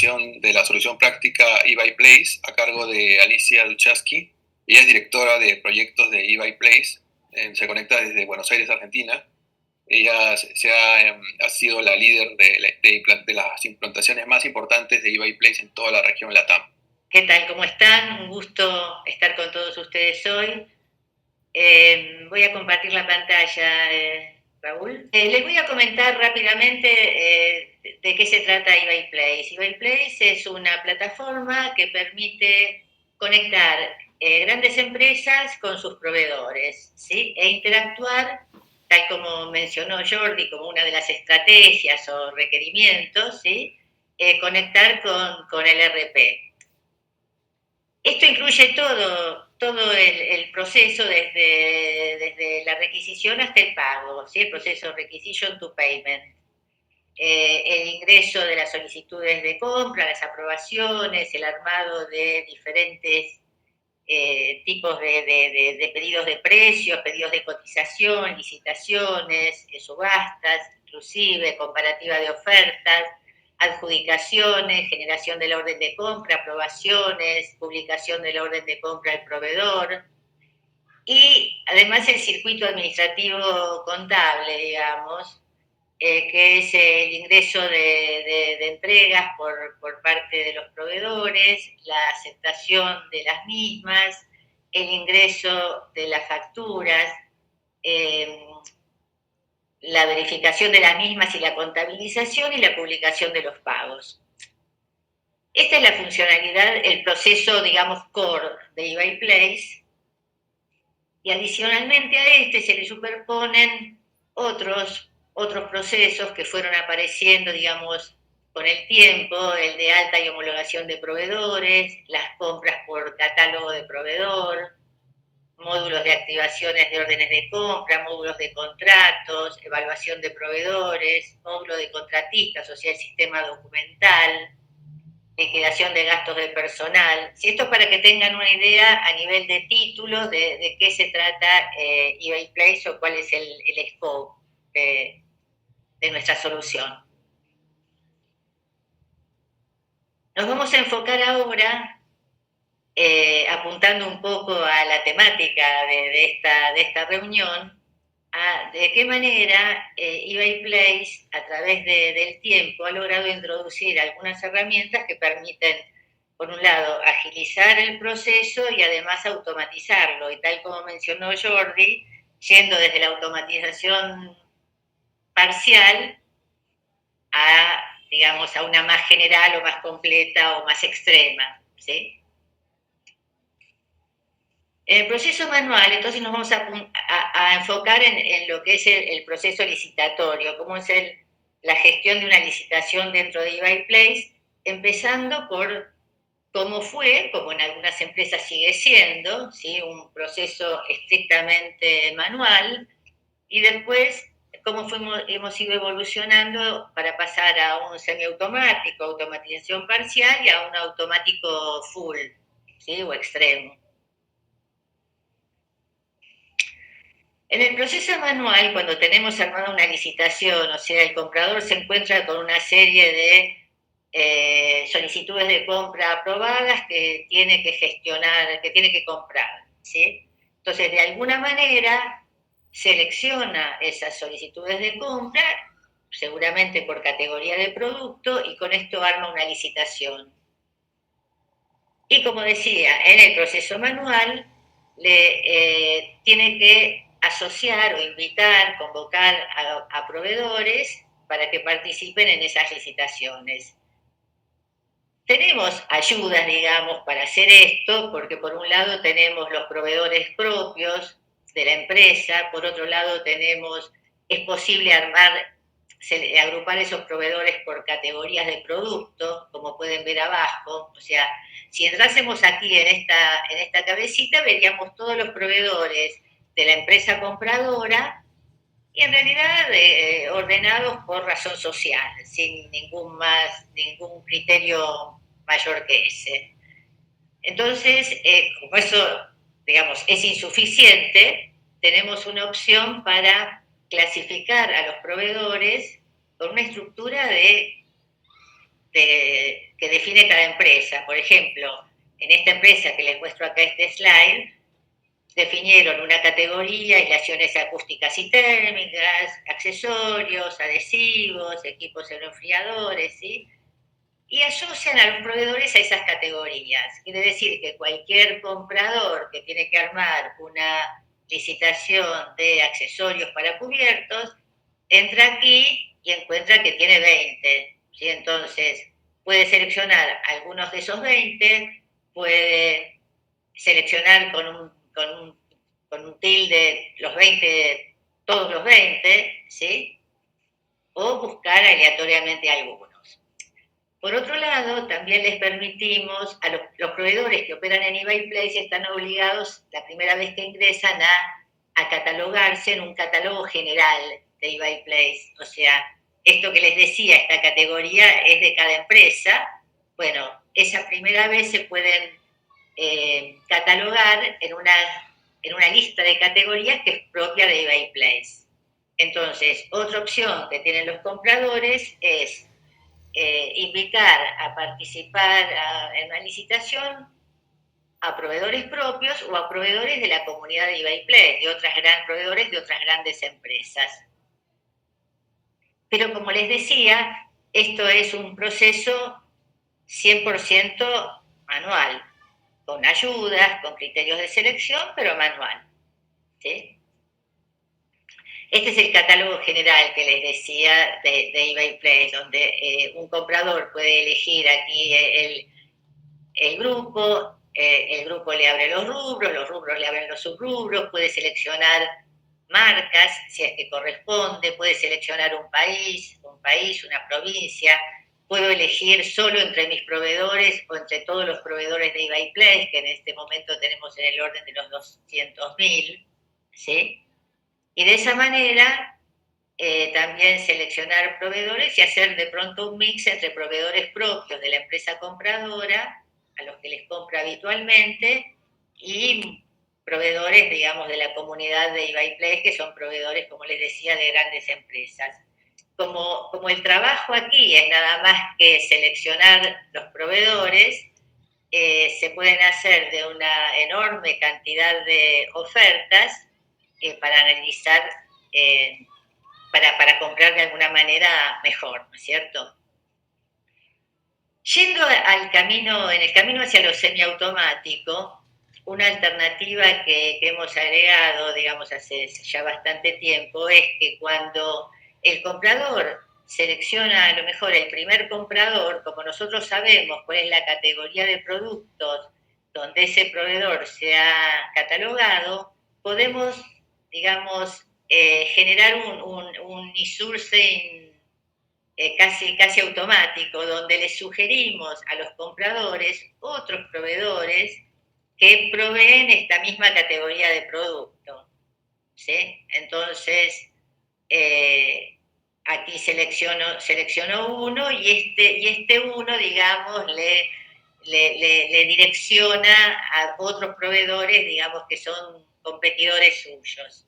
presentación de la solución práctica eBay Place a cargo de Alicia Duchaski. Ella es directora de proyectos de eBay Place. Se conecta desde Buenos Aires, Argentina. Ella ha sido la líder de las implantaciones más importantes de eBay Place en toda la región LATAM. ¿Qué tal? ¿Cómo están? Un gusto estar con todos ustedes hoy. Voy a compartir la pantalla, Raúl. Les voy a comentar rápidamente de qué se trata eBay Place. eBay Place es una plataforma que permite conectar grandes empresas con sus proveedores, ¿sí? E interactuar, tal como mencionó Jordi, como una de las estrategias o requerimientos, ¿sí? Conectar con el RP. Esto incluye todo el proceso, desde la requisición hasta el pago, ¿sí? El proceso requisition to payment. El ingreso de las solicitudes de compra, las aprobaciones, el armado de diferentes tipos de pedidos de precios, pedidos de cotización, licitaciones, subastas, inclusive comparativa de ofertas, adjudicaciones, generación del orden de compra, aprobaciones, publicación del orden de compra al proveedor y además el circuito administrativo contable, digamos, que es el ingreso de entregas por parte de los proveedores, la aceptación de las mismas, el ingreso de las facturas, la verificación de las mismas y la contabilización y la publicación de los pagos. Esta es la funcionalidad, el proceso, digamos, core de eBay Place, y adicionalmente a este se le superponen otros procesos que fueron apareciendo, digamos, con el tiempo, el de alta y homologación de proveedores, las compras por catálogo de proveedor, módulos de activaciones de órdenes de compra, módulos de contratos, evaluación de proveedores, módulo de contratistas, o sea, el sistema documental, liquidación de gastos de personal. Si esto es para que tengan una idea a nivel de títulos de qué se trata eBay Place o cuál es el scope de nuestra solución. Nos vamos a enfocar ahora, apuntando un poco a la temática de esta reunión, de qué manera eBay Place, a través del tiempo, ha logrado introducir algunas herramientas que permiten, por un lado, agilizar el proceso y además automatizarlo. Y tal como mencionó Jordi, yendo desde la automatización parcial digamos, a una más general o más completa o más extrema, ¿sí? En el proceso manual, entonces nos vamos a enfocar en lo que es el proceso licitatorio, cómo es la gestión de una licitación dentro de eBay Place, empezando por cómo fue, como en algunas empresas sigue siendo, ¿sí? Un proceso estrictamente manual, y después cómo hemos ido evolucionando para pasar a un semiautomático, automatización parcial y a un automático full, ¿sí? O extremo. En el proceso manual, cuando tenemos armada una licitación, o sea, el comprador se encuentra con una serie de solicitudes de compra aprobadas que tiene que gestionar, que tiene que comprar, ¿sí? Entonces, de alguna manera, selecciona esas solicitudes de compra, seguramente por categoría de producto, y con esto arma una licitación. Y como decía, en el proceso manual tiene que asociar o invitar, convocar a proveedores para que participen en esas licitaciones. Tenemos ayudas, digamos, para hacer esto, porque por un lado tenemos los proveedores propios de la empresa, por otro lado es posible agrupar esos proveedores por categorías de producto, como pueden ver abajo. O sea, si entrásemos aquí en esta cabecita, veríamos todos los proveedores de la empresa compradora y en realidad ordenados por razón social, sin ningún criterio mayor que ese. Entonces, como eso, digamos, es insuficiente, tenemos una opción para clasificar a los proveedores con una estructura de que define cada empresa. Por ejemplo, en esta empresa que les muestro acá este slide, definieron una categoría, aislaciones acústicas y térmicas, accesorios, adhesivos, equipos aeroenfriadores, ¿sí? Y asocian a los proveedores a esas categorías. Quiere decir que cualquier comprador que tiene que armar una licitación de accesorios para cubiertos, entra aquí y encuentra que tiene 20. ¿Sí? Entonces, puede seleccionar algunos de esos 20, puede seleccionar con un tilde los 20, todos los 20, ¿sí? O buscar aleatoriamente algunos. Por otro lado, también les permitimos a los proveedores que operan en eBay Place están obligados, la primera vez que ingresan, a catalogarse en un catálogo general de eBay Place. O sea, esto que les decía, esta categoría es de cada empresa. Bueno, esa primera vez se pueden catalogar en una lista de categorías que es propia de eBay Place. Entonces, otra opción que tienen los compradores es invitar a participar en una licitación a proveedores propios o a proveedores de la comunidad de eBay Play, proveedores de otras grandes empresas. Pero como les decía, esto es un proceso 100% manual, con ayudas, con criterios de selección, pero manual. ¿Sí? Este es el catálogo general que les decía de eBay Place, donde un comprador puede elegir aquí el grupo le abre los rubros le abren los subrubros, puede seleccionar marcas, si es que corresponde, puede seleccionar un país, una provincia, puedo elegir solo entre mis proveedores o entre todos los proveedores de eBay Place, que en este momento tenemos en el orden de los 200.000, ¿sí? Y de esa manera también seleccionar proveedores y hacer de pronto un mix entre proveedores propios de la empresa compradora, a los que les compra habitualmente, y proveedores, digamos, de la comunidad de eBay Place, que son proveedores, como les decía, de grandes empresas. Como el trabajo aquí es nada más que seleccionar los proveedores, se pueden hacer de una enorme cantidad de ofertas para analizar, para comprar de alguna manera mejor, ¿no es cierto? Yendo en el camino hacia lo semiautomático, una alternativa que hemos agregado, digamos, hace ya bastante tiempo, es que cuando el comprador selecciona a lo mejor el primer comprador, como nosotros sabemos cuál es la categoría de productos donde ese proveedor se ha catalogado, podemos, digamos, generar un e-sourcing casi automático, donde le sugerimos a los compradores otros proveedores que proveen esta misma categoría de producto. ¿Sí? Entonces, aquí selecciono uno y este uno, digamos, le direcciona a otros proveedores, digamos, que son competidores suyos.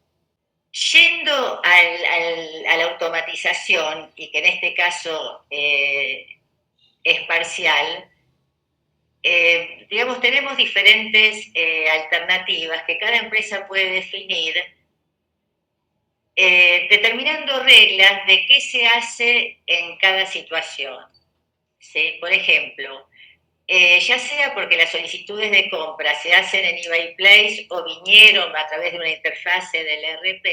Yendo a la automatización, y que en este caso es parcial, digamos, tenemos diferentes alternativas que cada empresa puede definir, determinando reglas de qué se hace en cada situación. ¿Sí? Por ejemplo, ya sea porque las solicitudes de compra se hacen en eBay Place o vinieron a través de una interfase del ERP,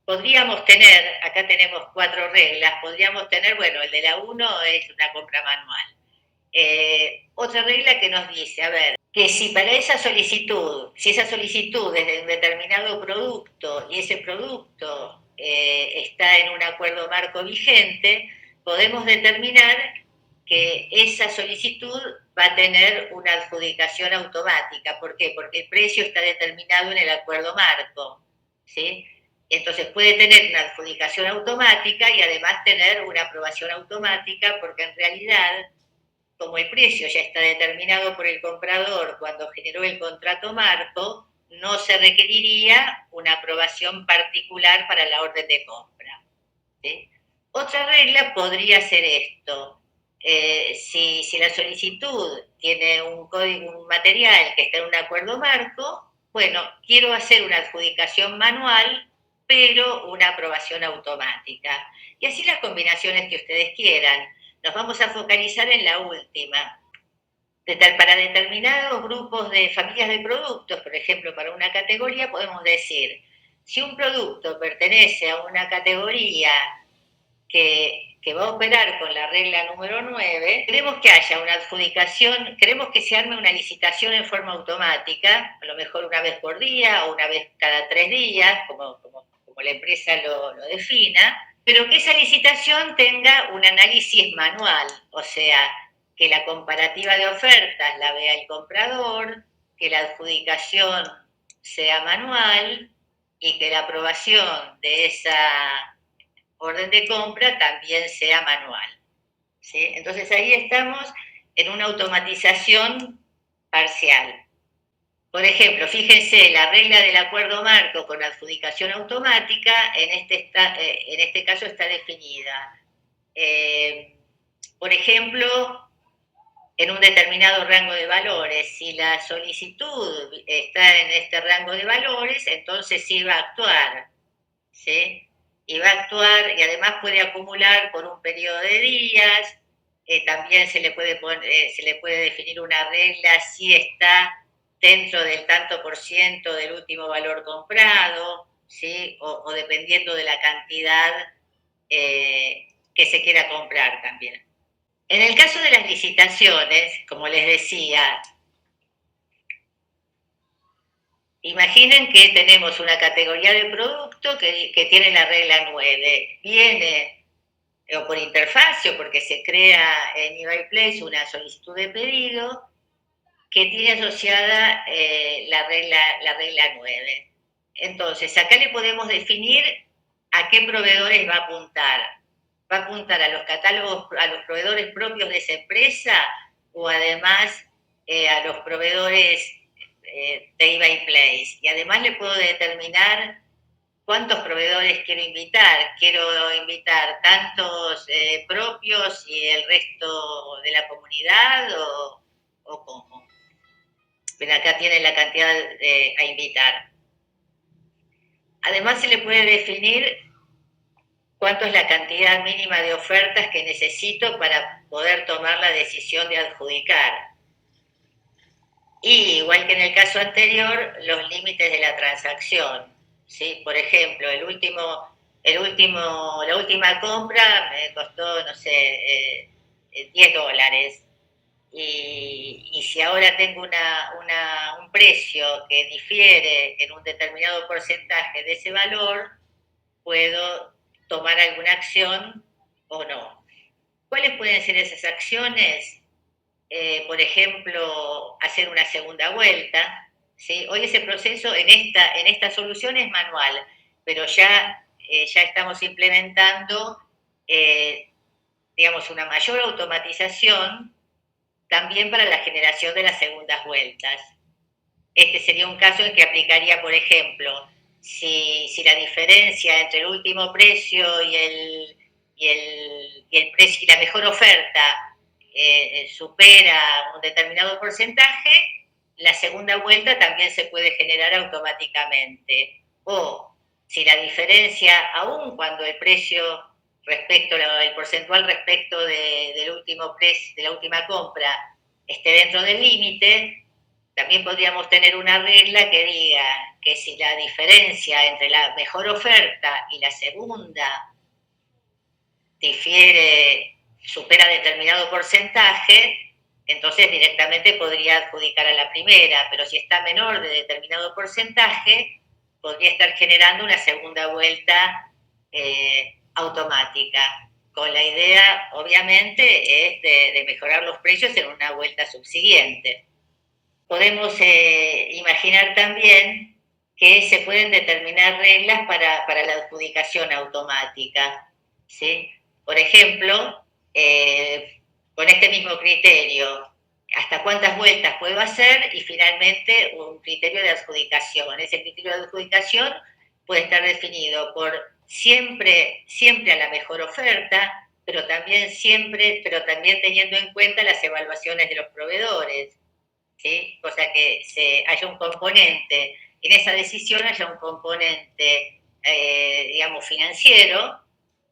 podríamos tener, acá tenemos 4 reglas, podríamos tener, bueno, el de la 1 es una compra manual. Otra regla que nos dice, a ver, que si para esa solicitud, si esa solicitud es de un determinado producto y ese producto está en un acuerdo marco vigente, podemos determinar que esa solicitud va a tener una adjudicación automática. ¿Por qué? Porque el precio está determinado en el acuerdo marco, ¿sí? Entonces puede tener una adjudicación automática y además tener una aprobación automática, porque en realidad, como el precio ya está determinado por el comprador cuando generó el contrato marco, no se requeriría una aprobación particular para la orden de compra, ¿sí? Otra regla podría ser esto. Si la solicitud tiene un código, un material que está en un acuerdo marco, bueno, quiero hacer una adjudicación manual, pero una aprobación automática. Y así las combinaciones que ustedes quieran. Nos vamos a focalizar en la última. Para determinados grupos de familias de productos, por ejemplo, para una categoría, podemos decir, si un producto pertenece a una categoría que va a operar con la regla número 9, queremos que haya una adjudicación, queremos que se arme una licitación en forma automática, a lo mejor una vez por día o una vez cada 3 días, como la empresa lo defina, pero que esa licitación tenga un análisis manual, o sea, que la comparativa de ofertas la vea el comprador, que la adjudicación sea manual y que la aprobación de esa orden de compra también sea manual. ¿Sí? Entonces ahí estamos en una automatización parcial. Por ejemplo, fíjense, la regla del acuerdo marco con adjudicación automática en este caso está definida. Por ejemplo, en un determinado rango de valores. Si la solicitud está en este rango de valores, entonces sí va a actuar. ¿Sí? Y va a actuar y además puede acumular por un periodo de días. También se le puede definir una regla si está dentro del tanto por ciento del último valor comprado, ¿sí? O dependiendo de la cantidad que se quiera comprar también. En el caso de las licitaciones, como les decía, imaginen que tenemos una categoría de producto que tiene la regla 9. Viene o por interfaz o porque se crea en eBay Place una solicitud de pedido que tiene asociada la regla 9. Entonces, acá le podemos definir a qué proveedores va a apuntar. ¿Va a apuntar a los catálogos, a los proveedores propios de esa empresa o además a los proveedores de eBay Place? Y además le puedo determinar cuántos proveedores quiero invitar. Quiero invitar tantos propios y el resto de la comunidad o cómo. Pero acá tienen la cantidad a invitar. Además se le puede definir cuánto es la cantidad mínima de ofertas que necesito para poder tomar la decisión de adjudicar. Y igual que en el caso anterior, los límites de la transacción. ¿Sí? Por ejemplo, la última compra me costó, no sé, $10. Y si ahora tengo un precio que difiere en un determinado porcentaje de ese valor, puedo tomar alguna acción o no. ¿Cuáles pueden ser esas acciones? Por ejemplo, hacer una segunda vuelta. ¿Sí? Hoy ese proceso en esta solución es manual, pero ya estamos implementando, digamos, una mayor automatización también para la generación de las segundas vueltas. Este sería un caso en que aplicaría, por ejemplo, si la diferencia entre el último precio y el precio y la mejor oferta supera un determinado porcentaje, la segunda vuelta también se puede generar automáticamente. O si la diferencia, aun cuando el precio el porcentual respecto del último precio, de la última compra, esté dentro del límite, también podríamos tener una regla que diga que si la diferencia entre la mejor oferta y la segunda supera determinado porcentaje, entonces directamente podría adjudicar a la primera, pero si está menor de determinado porcentaje, podría estar generando una segunda vuelta automática, con la idea, obviamente, es de mejorar los precios en una vuelta subsiguiente. Podemos imaginar también que se pueden determinar reglas para la adjudicación automática, ¿sí? Por ejemplo, con este mismo criterio, hasta cuántas vueltas puedo hacer y finalmente un criterio de adjudicación. Ese criterio de adjudicación puede estar definido por siempre a la mejor oferta, pero también teniendo en cuenta las evaluaciones de los proveedores, ¿sí? Cosa que haya un componente, en esa decisión haya un componente, digamos, financiero,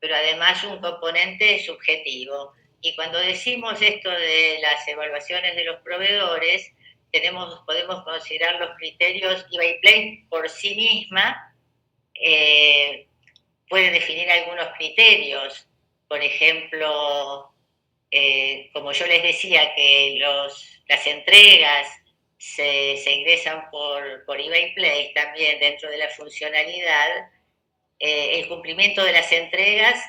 pero además un componente subjetivo. Y cuando decimos esto de las evaluaciones de los proveedores, podemos considerar los criterios. eBay Play por sí misma puede definir algunos criterios. Por ejemplo, como yo les decía, que las entregas se ingresan por eBay Play también dentro de la funcionalidad. El cumplimiento de las entregas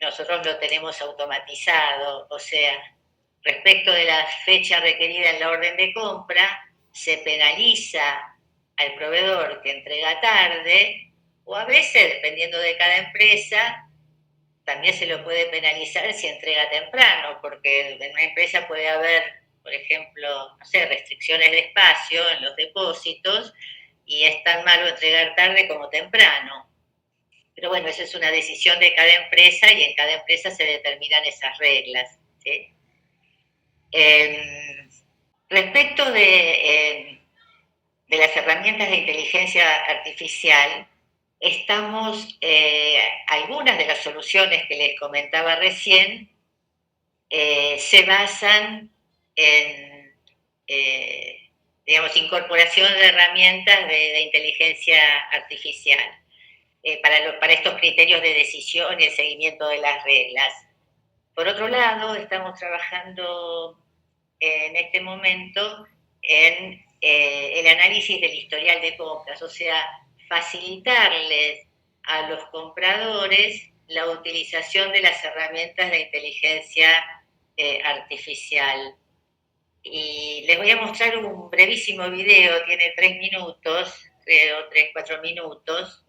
nosotros lo tenemos automatizado, o sea, respecto de la fecha requerida en la orden de compra, se penaliza al proveedor que entrega tarde, o a veces, dependiendo de cada empresa, también se lo puede penalizar si entrega temprano, porque en una empresa puede haber, por ejemplo, no sé, restricciones de espacio en los depósitos, y es tan malo entregar tarde como temprano. Pero bueno, esa es una decisión de cada empresa y en cada empresa se determinan esas reglas, ¿sí? Respecto de las herramientas de inteligencia artificial, algunas de las soluciones que les comentaba recién se basan en, digamos, incorporación de herramientas de inteligencia artificial. Para estos criterios de decisión y el seguimiento de las reglas. Por otro lado, estamos trabajando en este momento en el análisis del historial de compras, o sea, facilitarles a los compradores la utilización de las herramientas de inteligencia artificial. Y les voy a mostrar un brevísimo video, tiene 3 minutos, creo, 3-4 minutos,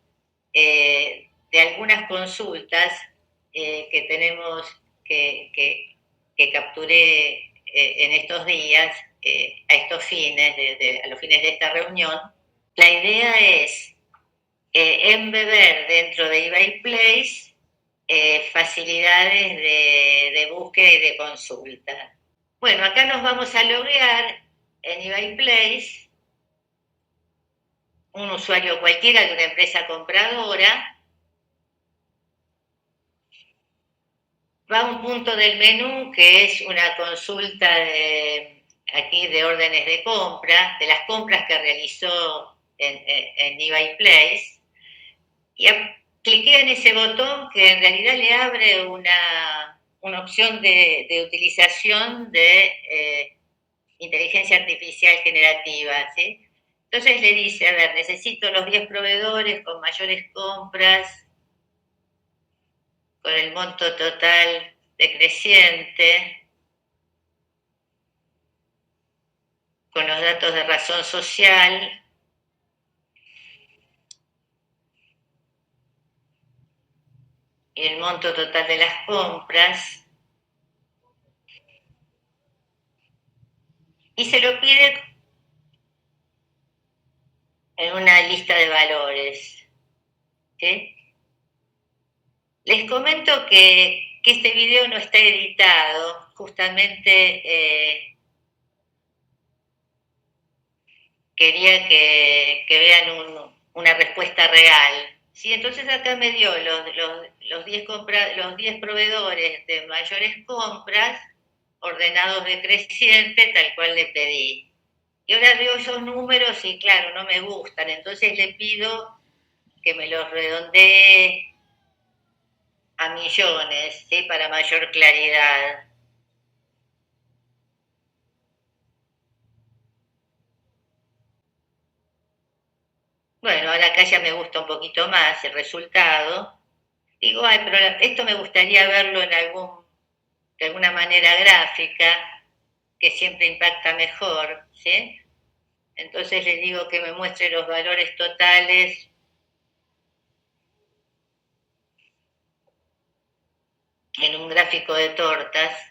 de algunas consultas que tenemos, que capturé en estos días, a los fines de esta reunión. La idea es embeber dentro de eBay Place facilidades de búsqueda y de consulta. Bueno, acá nos vamos a loguear en eBay Place, un usuario cualquiera de una empresa compradora. Va a un punto del menú que es una consulta aquí de órdenes de compra, de las compras que realizó en eBay Place, y cliquea en ese botón que en realidad le abre una opción de utilización de inteligencia artificial generativa, ¿sí? Entonces le dice, a ver, necesito los 10 proveedores con mayores compras, con el monto total decreciente, con los datos de razón social, y el monto total de las compras, y se lo pide en una lista de valores, ¿sí? Les comento que este video no está editado, justamente quería que vean una respuesta real. Sí, entonces acá me dio los 10 proveedores de mayores compras, ordenados decreciente, tal cual le pedí. Y ahora veo esos números y claro, no me gustan, entonces le pido que me los redondee a millones, ¿sí? Para mayor claridad. Bueno, ahora acá ya me gusta un poquito más el resultado. Digo, ay, pero esto me gustaría verlo de alguna manera gráfica, que siempre impacta mejor, ¿sí? Entonces le digo que me muestre los valores totales en un gráfico de tortas.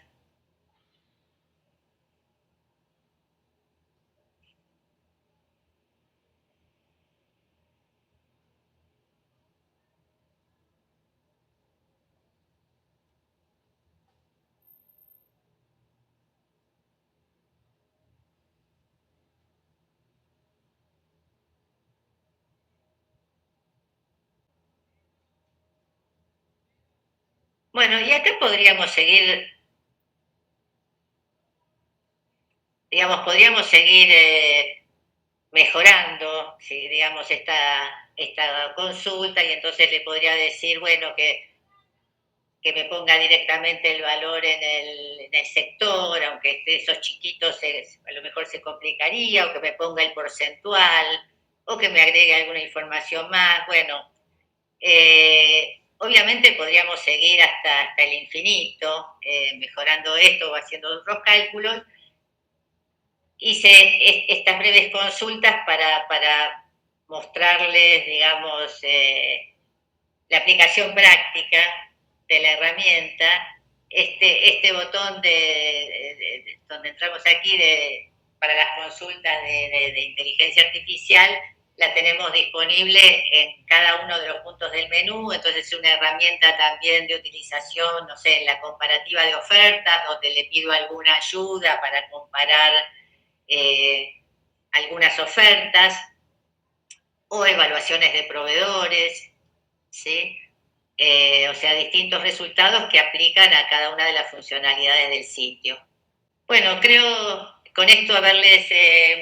Bueno, y acá podríamos seguir, digamos, mejorando, si, digamos, esta consulta, y entonces le podría decir, bueno, que me ponga directamente el valor en el sector, aunque esos chiquitos a lo mejor se complicaría, o que me ponga el porcentual, o que me agregue alguna información más. Bueno, obviamente podríamos seguir hasta el infinito, mejorando esto o haciendo otros cálculos. Hice estas breves consultas para mostrarles, digamos, la aplicación práctica de la herramienta. Este botón donde entramos aquí para las consultas de inteligencia artificial, la tenemos disponible en cada uno de los puntos del menú, entonces es una herramienta también de utilización, no sé, en la comparativa de ofertas, donde le pido alguna ayuda para comparar eh, algunas ofertas o evaluaciones de proveedores, ¿sí? O sea, distintos resultados que aplican a cada una de las funcionalidades del sitio. Bueno, creo con esto haberles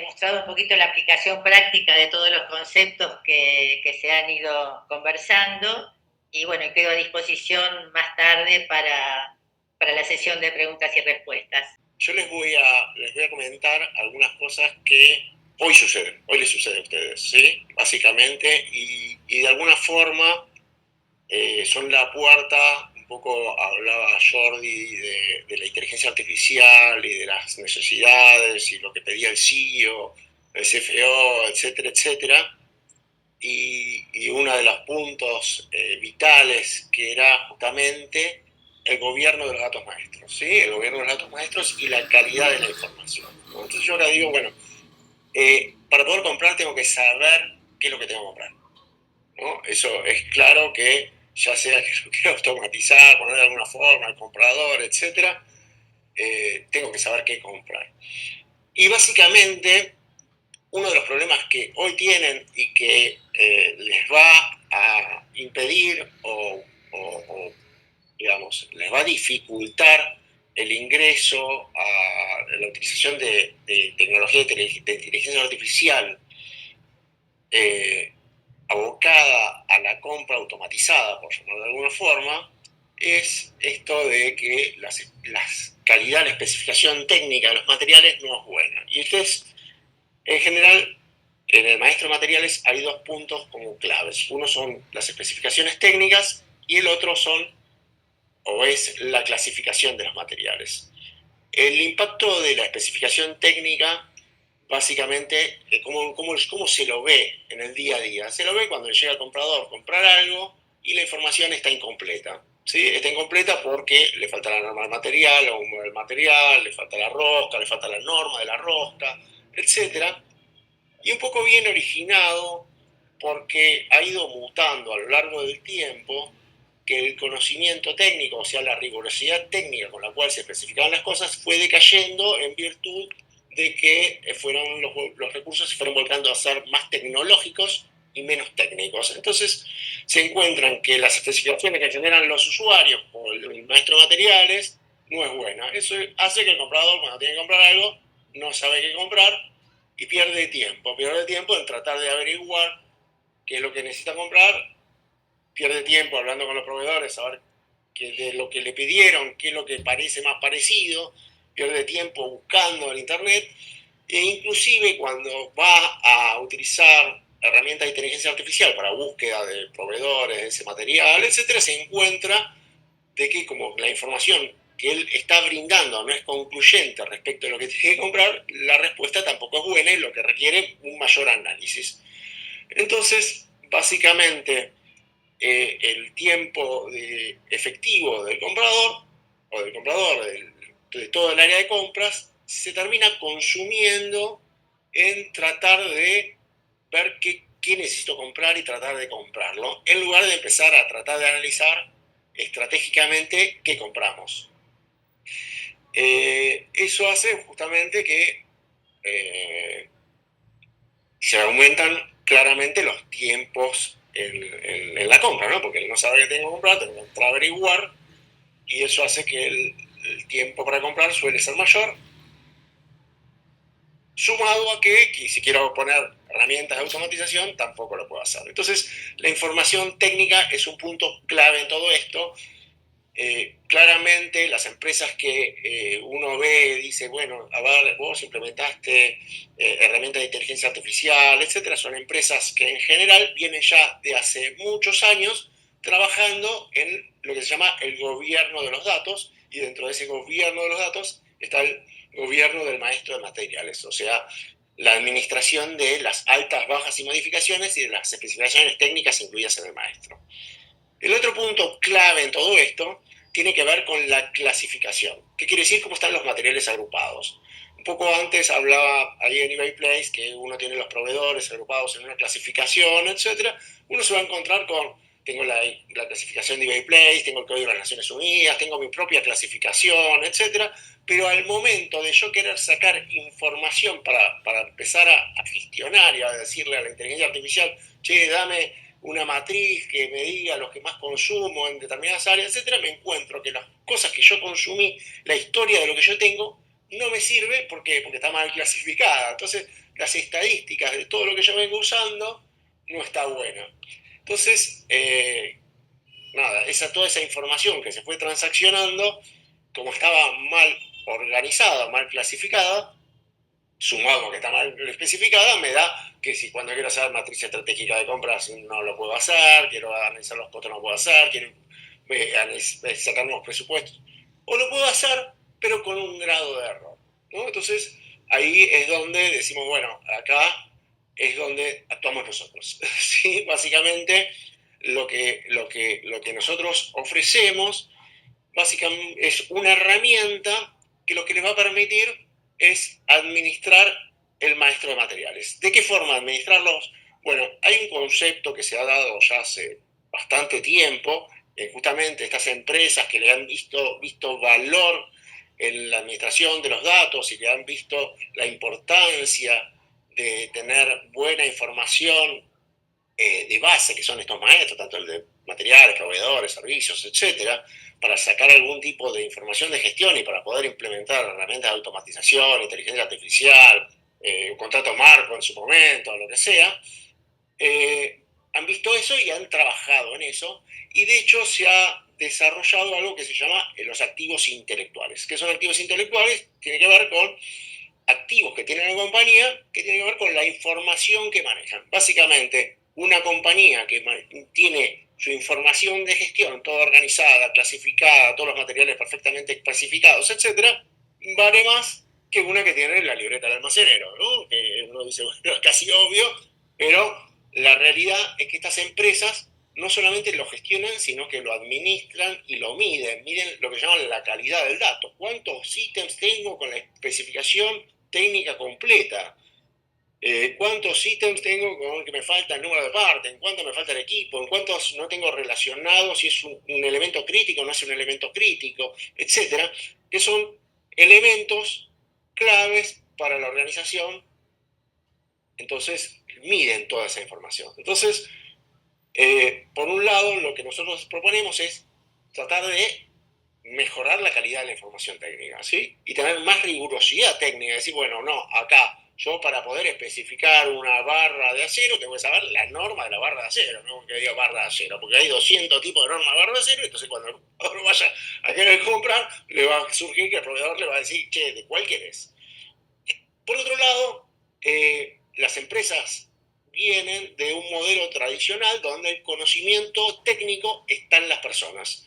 mostrado un poquito la aplicación práctica de todos los conceptos que se han ido conversando, y bueno, quedo a disposición más tarde para la sesión de preguntas y respuestas. Yo les voy a comentar algunas cosas que hoy suceden, hoy les sucede a ustedes, ¿sí? Básicamente, y de alguna forma son la puerta, un poco hablaba Jordi de la inteligencia artificial y de las necesidades y lo que pedía el CEO, el CFO, etcétera, etcétera. Y uno de los puntos vitales que era justamente el gobierno de los datos maestros, ¿sí? El gobierno de los datos maestros y la calidad de la información, ¿no? Entonces yo ahora digo, bueno, para poder comprar tengo que saber qué es lo que tengo que comprar, ¿no? Eso es claro que ya sea que lo quiero automatizar, poner de alguna forma al comprador, etcétera, tengo que saber qué comprar. Y básicamente uno de los problemas que hoy tienen y que les va a impedir o, digamos, les va a dificultar el ingreso a la utilización de tecnología de inteligencia artificial abocada a la compra automatizada, por llamarlo de alguna forma, es esto de que la calidad, la especificación técnica de los materiales no es buena. Y ustedes, en general, en el maestro de materiales hay dos puntos como claves. Uno son las especificaciones técnicas y el otro es la clasificación de los materiales. El impacto de la especificación técnica, básicamente, ¿cómo se lo ve en el día a día? Se lo ve cuando llega el comprador a comprar algo y la información está incompleta. ¿Sí? Está incompleta porque le falta la norma del material, o del material, le falta la rosca, le falta la norma de la rosca, etc. Y un poco bien originado porque ha ido mutando a lo largo del tiempo, que el conocimiento técnico, o sea, la rigurosidad técnica con la cual se especificaban las cosas, fue decayendo en virtud de que los recursos se fueron volcando a ser más tecnológicos y menos técnicos. Entonces se encuentran que las especificaciones que generan los usuarios o el maestro de materiales no es buena. Eso hace que el comprador, cuando tiene que comprar algo, no sabe qué comprar y pierde tiempo en tratar de averiguar qué es lo que necesita comprar, pierde tiempo hablando con los proveedores, saber qué de lo que le pidieron, qué es lo que parece más parecido, pierde tiempo buscando en internet, e inclusive cuando va a utilizar herramientas de inteligencia artificial para búsqueda de proveedores de ese material, etcétera, se encuentra de que como la información que él está brindando no es concluyente respecto a lo que tiene que comprar, la respuesta tampoco es buena y lo que requiere un mayor análisis. Entonces, básicamente, el tiempo efectivo del comprador o del comprador de todo el área de compras se termina consumiendo en tratar de ver qué necesito comprar y tratar de comprarlo, en lugar de empezar a tratar de analizar estratégicamente qué compramos. Eso hace justamente que se aumentan claramente los tiempos en la compra, ¿no? Porque él no sabe qué tengo que comprar, tengo que entrar a averiguar y eso hace que el tiempo para comprar suele ser mayor, sumado a que si quiero poner herramientas de automatización, tampoco lo puedo hacer. Entonces, la información técnica es un punto clave en todo esto. Claramente las empresas que uno ve, dice, bueno, a ver, vos implementaste herramientas de inteligencia artificial, etcétera, son empresas que en general vienen ya de hace muchos años trabajando en lo que se llama el gobierno de los datos, y dentro de ese gobierno de los datos está el gobierno del maestro de materiales, o sea, la administración de las altas, bajas y modificaciones y de las especificaciones técnicas incluidas en el maestro. El otro punto clave en todo esto tiene que ver con la clasificación. ¿Qué quiere decir? Cómo están los materiales agrupados. Un poco antes hablaba ahí en eBay Place que uno tiene los proveedores agrupados en una clasificación, etc. Uno se va a encontrar con, tengo la clasificación de eBay Place, tengo el Código de las Naciones Unidas, tengo mi propia clasificación, etc. Pero al momento de yo querer sacar información para empezar a gestionar y a decirle a la inteligencia artificial, che, dame una matriz que me diga lo que más consumo en determinadas áreas, etcétera, me encuentro que las cosas que yo consumí, la historia de lo que yo tengo, no me sirve porque está mal clasificada. Entonces, las estadísticas de todo lo que yo vengo usando no está buena. Entonces, nada, toda esa información que se fue transaccionando, como estaba mal organizada, mal clasificada, sumado a que está mal especificada, me da que si cuando quiero hacer matriz estratégica de compras no lo puedo hacer, quiero analizar los costos no lo puedo hacer, quiero sacar nuevos presupuestos, o lo puedo hacer, pero con un grado de error, ¿no? Entonces, ahí es donde decimos, bueno, acá es donde actuamos nosotros. ¿Sí? Básicamente, lo que nosotros ofrecemos básicamente es una herramienta que lo que les va a permitir es administrar el maestro de materiales. ¿De qué forma administrarlos? Bueno, hay un concepto que se ha dado ya hace bastante tiempo, justamente estas empresas que le han visto valor en la administración de los datos y que han visto la importancia de tener buena información de base, que son estos maestros, tanto el de materiales, proveedores, servicios, etcétera, para sacar algún tipo de información de gestión y para poder implementar herramientas de automatización, inteligencia artificial, un contrato marco en su momento, lo que sea, han visto eso y han trabajado en eso, y de hecho se ha desarrollado algo que se llama los activos intelectuales. ¿Qué son activos intelectuales? Tiene que ver con activos que tiene la compañía, que tiene que ver con la información que manejan. Básicamente, una compañía que tiene su información de gestión toda organizada, clasificada, todos los materiales perfectamente especificados, etcétera, vale más que una que tiene la libreta del almacenero, ¿no? Que uno dice, bueno, es casi obvio, pero la realidad es que estas empresas no solamente lo gestionan, sino que lo administran y lo miden lo que llaman la calidad del dato. ¿Cuántos ítems tengo con la especificación técnica completa? ¿Cuántos ítems tengo con que me falta el número de partes? ¿En cuánto me falta el equipo? ¿En cuántos no tengo relacionado? Si es un elemento crítico o no es un elemento crítico, etcétera, que son elementos claves para la organización. Entonces, miden toda esa información. Entonces, por un lado, lo que nosotros proponemos es tratar de mejorar la calidad de la información técnica, ¿sí? Y tener más rigurosidad técnica, decir, bueno, no, acá yo para poder especificar una barra de acero tengo que saber la norma de la barra de acero, no que diga barra de acero, porque hay 200 tipos de normas de barra de acero, entonces cuando el proveedor vaya a querer comprar, le va a surgir que el proveedor le va a decir, che, ¿de cuál querés? Por otro lado, las empresas vienen de un modelo tradicional donde el conocimiento técnico está en las personas.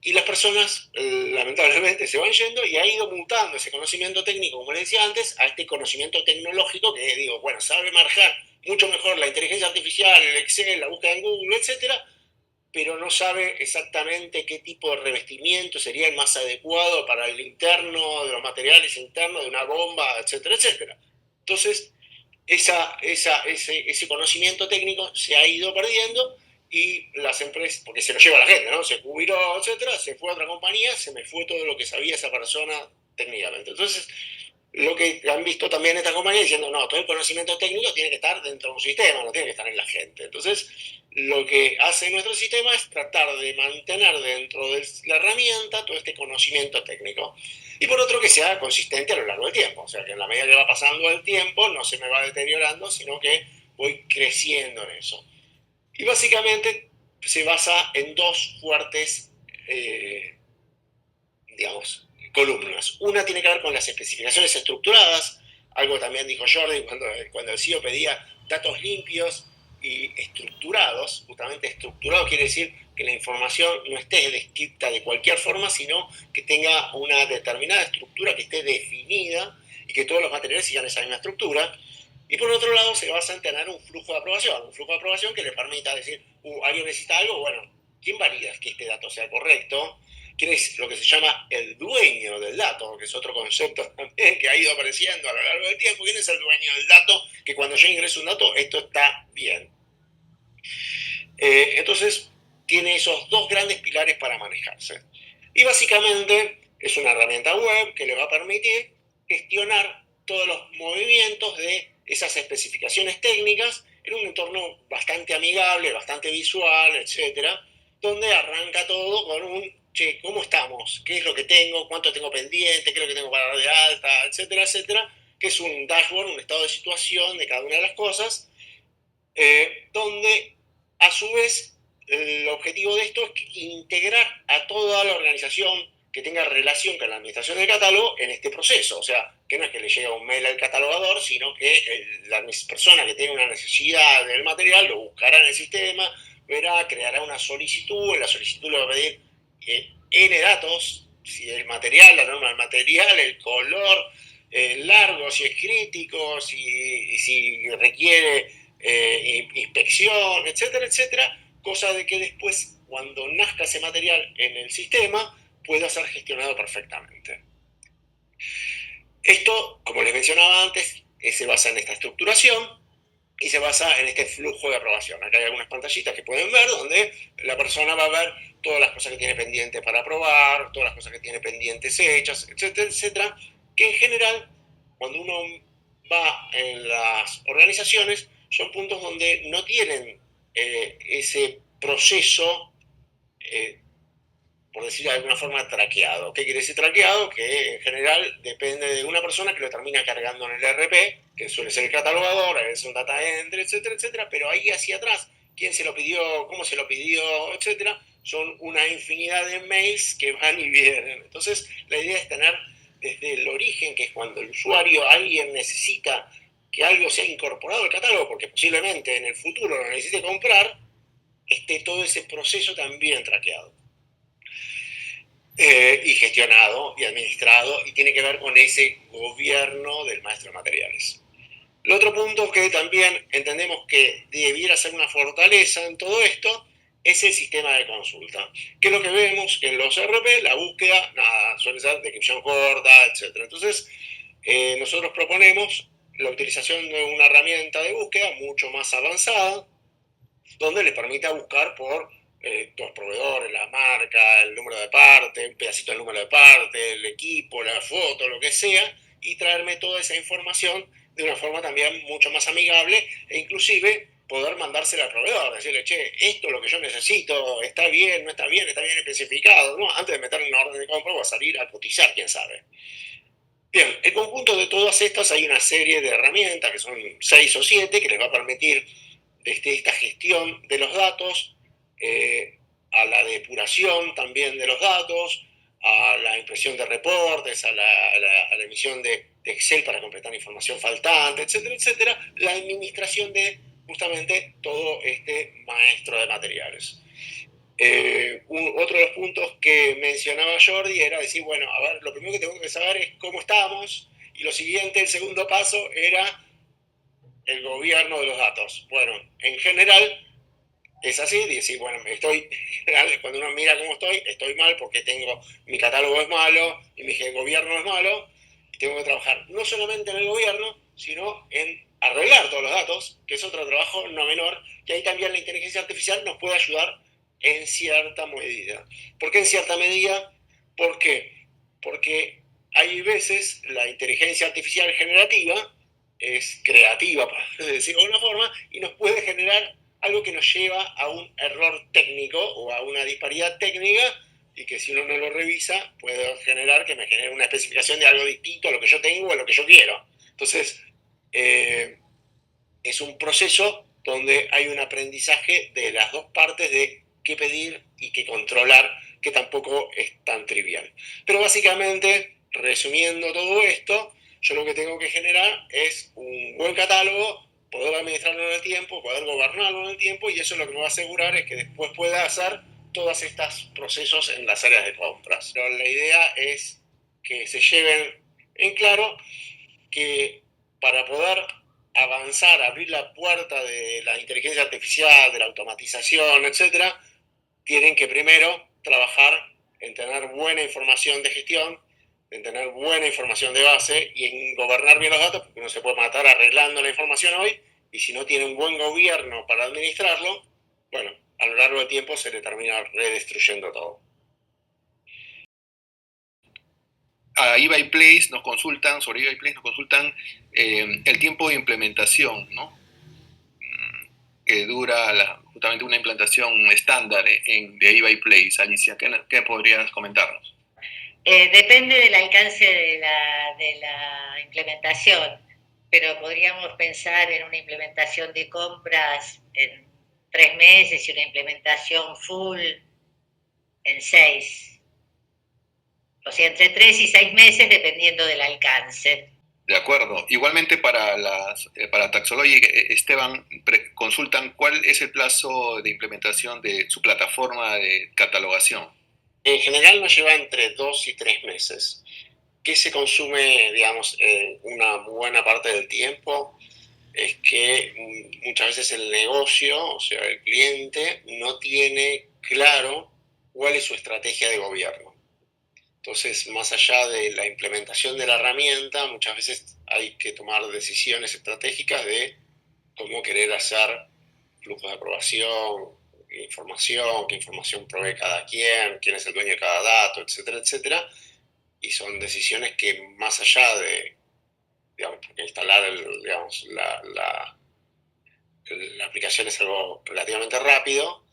Y las personas, lamentablemente, se van yendo y ha ido mutando ese conocimiento técnico, como les decía antes, a este conocimiento tecnológico que, digo, bueno, sabe manejar mucho mejor la inteligencia artificial, el Excel, la búsqueda en Google, etcétera, pero no sabe exactamente qué tipo de revestimiento sería el más adecuado para el interno, de los materiales internos de una bomba, etcétera, etcétera. Entonces, ese conocimiento técnico se ha ido perdiendo y las empresas, porque se lo lleva la gente, ¿no? Se jubiló, etcétera, se fue a otra compañía, se me fue todo lo que sabía esa persona técnicamente. Entonces, lo que han visto también estas compañías diciendo, no, todo el conocimiento técnico tiene que estar dentro de un sistema, no tiene que estar en la gente. Entonces, lo que hace nuestro sistema es tratar de mantener dentro de la herramienta todo este conocimiento técnico. Y por otro, que sea consistente a lo largo del tiempo. O sea, que en la medida que va pasando el tiempo no se me va deteriorando, sino que voy creciendo en eso. Y básicamente se basa en dos fuertes, digamos, columnas. Una tiene que ver con las especificaciones estructuradas, algo también dijo Jordi cuando el CEO pedía datos limpios y estructurados. Justamente estructurado quiere decir que la información no esté descrita de cualquier forma, sino que tenga una determinada estructura que esté definida y que todos los materiales sigan esa misma estructura. Y por otro lado se basa en tener un flujo de aprobación que le permita decir, alguien necesita algo, bueno, ¿quién valida que este dato sea correcto? ¿Quién es lo que se llama el dueño del dato? Que es otro concepto también que ha ido apareciendo a lo largo del tiempo. ¿Quién es el dueño del dato? Que cuando yo ingreso un dato, esto está bien. Entonces, tiene esos dos grandes pilares para manejarse. Y básicamente es una herramienta web que le va a permitir gestionar todos los movimientos de esas especificaciones técnicas en un entorno bastante amigable, bastante visual, etcétera, donde arranca todo con un, che, ¿cómo estamos? ¿Qué es lo que tengo? ¿Cuánto tengo pendiente? ¿Qué es lo que tengo para dar de alta? Etcétera, etcétera, que es un dashboard, un estado de situación de cada una de las cosas, donde a su vez el objetivo de esto es integrar a toda la organización que tenga relación con la administración del catálogo en este proceso. O sea, que no es que le llega un mail al catalogador, sino que la persona que tiene una necesidad del material lo buscará en el sistema, verá, creará una solicitud, en la solicitud le va a pedir N datos, si el material, la norma del material, el color, largo, si es crítico, si requiere inspección, etcétera, etcétera, cosa de que después, cuando nazca ese material en el sistema, pueda ser gestionado perfectamente. Esto, como les mencionaba antes, se basa en esta estructuración y se basa en este flujo de aprobación. Acá hay algunas pantallitas que pueden ver donde la persona va a ver todas las cosas que tiene pendientes para aprobar, todas las cosas que tiene pendientes hechas, etcétera, etcétera, que en general, cuando uno va en las organizaciones, son puntos donde no tienen ese proceso, por decirlo de alguna forma, traqueado. ¿Qué quiere decir traqueado? Que en general depende de una persona que lo termina cargando en el ERP, que suele ser el catalogador, es un data entry, etcétera, etcétera, pero ahí hacia atrás, quién se lo pidió, cómo se lo pidió, etcétera, son una infinidad de mails que van y vienen. Entonces, la idea es tener desde el origen, que es cuando el usuario, alguien necesita que algo sea incorporado al catálogo, porque posiblemente en el futuro lo necesite comprar, esté todo ese proceso también traqueado. Y gestionado y administrado, y tiene que ver con ese gobierno del maestro de materiales. El otro punto que también entendemos que debiera ser una fortaleza en todo esto es el sistema de consulta. Que es lo que vemos que en los RP, la búsqueda, nada, suele ser descripción corta, etc. Entonces, nosotros proponemos la utilización de una herramienta de búsqueda mucho más avanzada, donde le permita buscar por los proveedores, la marca, el número de parte, un pedacito del número de parte, el equipo, la foto, lo que sea, y traerme toda esa información de una forma también mucho más amigable e inclusive poder mandársela al proveedor, decirle, che, esto es lo que yo necesito, está bien, no está bien especificado, ¿no? Antes de meter en una orden de compra voy a salir a cotizar, quién sabe. Bien, el conjunto de todas estas hay una serie de herramientas, que son 6 o 7, que les va a permitir desde esta gestión de los datos, a la depuración también de los datos, a la impresión de reportes, a la emisión de Excel para completar información faltante, etcétera, etcétera, la administración de justamente todo este maestro de materiales. Otro de los puntos que mencionaba Jordi era decir, bueno, a ver, lo primero que tengo que saber es cómo estamos, y lo siguiente, el segundo paso, era el gobierno de los datos. Bueno, en general es así, decir, bueno, cuando uno mira cómo estoy mal porque mi catálogo es malo y mi gobierno es malo, y tengo que trabajar no solamente en el gobierno, sino en arreglar todos los datos, que es otro trabajo no menor, y ahí también la inteligencia artificial nos puede ayudar en cierta medida. ¿Por qué en cierta medida? ¿Por qué? Porque hay veces la inteligencia artificial generativa es creativa, por decirlo de alguna forma, y nos puede generar algo que nos lleva a un error técnico o a una disparidad técnica, y que si uno no lo revisa puede generar que me genere una especificación de algo distinto a lo que yo tengo o a lo que yo quiero. Entonces, es un proceso donde hay un aprendizaje de las dos partes de qué pedir y qué controlar, que tampoco es tan trivial. Pero básicamente, resumiendo todo esto, yo lo que tengo que generar es un buen catálogo, poder administrarlo en el tiempo, poder gobernarlo en el tiempo, y eso lo que me va a asegurar es que después pueda hacer todos estos procesos en las áreas de compras. Pero la idea es que se lleven en claro que para poder avanzar, abrir la puerta de la inteligencia artificial, de la automatización, etcétera, tienen que primero trabajar en tener buena información de gestión, en tener buena información de base y en gobernar bien los datos, porque uno se puede matar arreglando la información hoy, y si no tiene un buen gobierno para administrarlo, bueno, a lo largo del tiempo se le termina redestruyendo todo. A eBay Place nos consultan, sobre eBay Place nos consultan el tiempo de implementación, ¿no? Que dura justamente una implantación estándar de eBay Place. Alicia, ¿qué podrías comentarnos? Depende del alcance de la implementación, pero podríamos pensar en una implementación de compras en 3 meses y una implementación full en 6. O sea, entre 3 y 6 meses dependiendo del alcance. De acuerdo. Igualmente para Taxologic, Esteban, consultan cuál es el plazo de implementación de su plataforma de catalogación. En general nos lleva entre 2 y 3 meses. ¿Qué se consume, digamos, una buena parte del tiempo? Es que muchas veces el negocio, o sea, el cliente, no tiene claro cuál es su estrategia de gobierno. Entonces, más allá de la implementación de la herramienta, muchas veces hay que tomar decisiones estratégicas de cómo querer hacer flujos de aprobación, información, qué información provee cada quién es el dueño de cada dato, etcétera, etcétera. Y son decisiones que, más allá de, digamos, porque instalar la aplicación es algo relativamente rápido,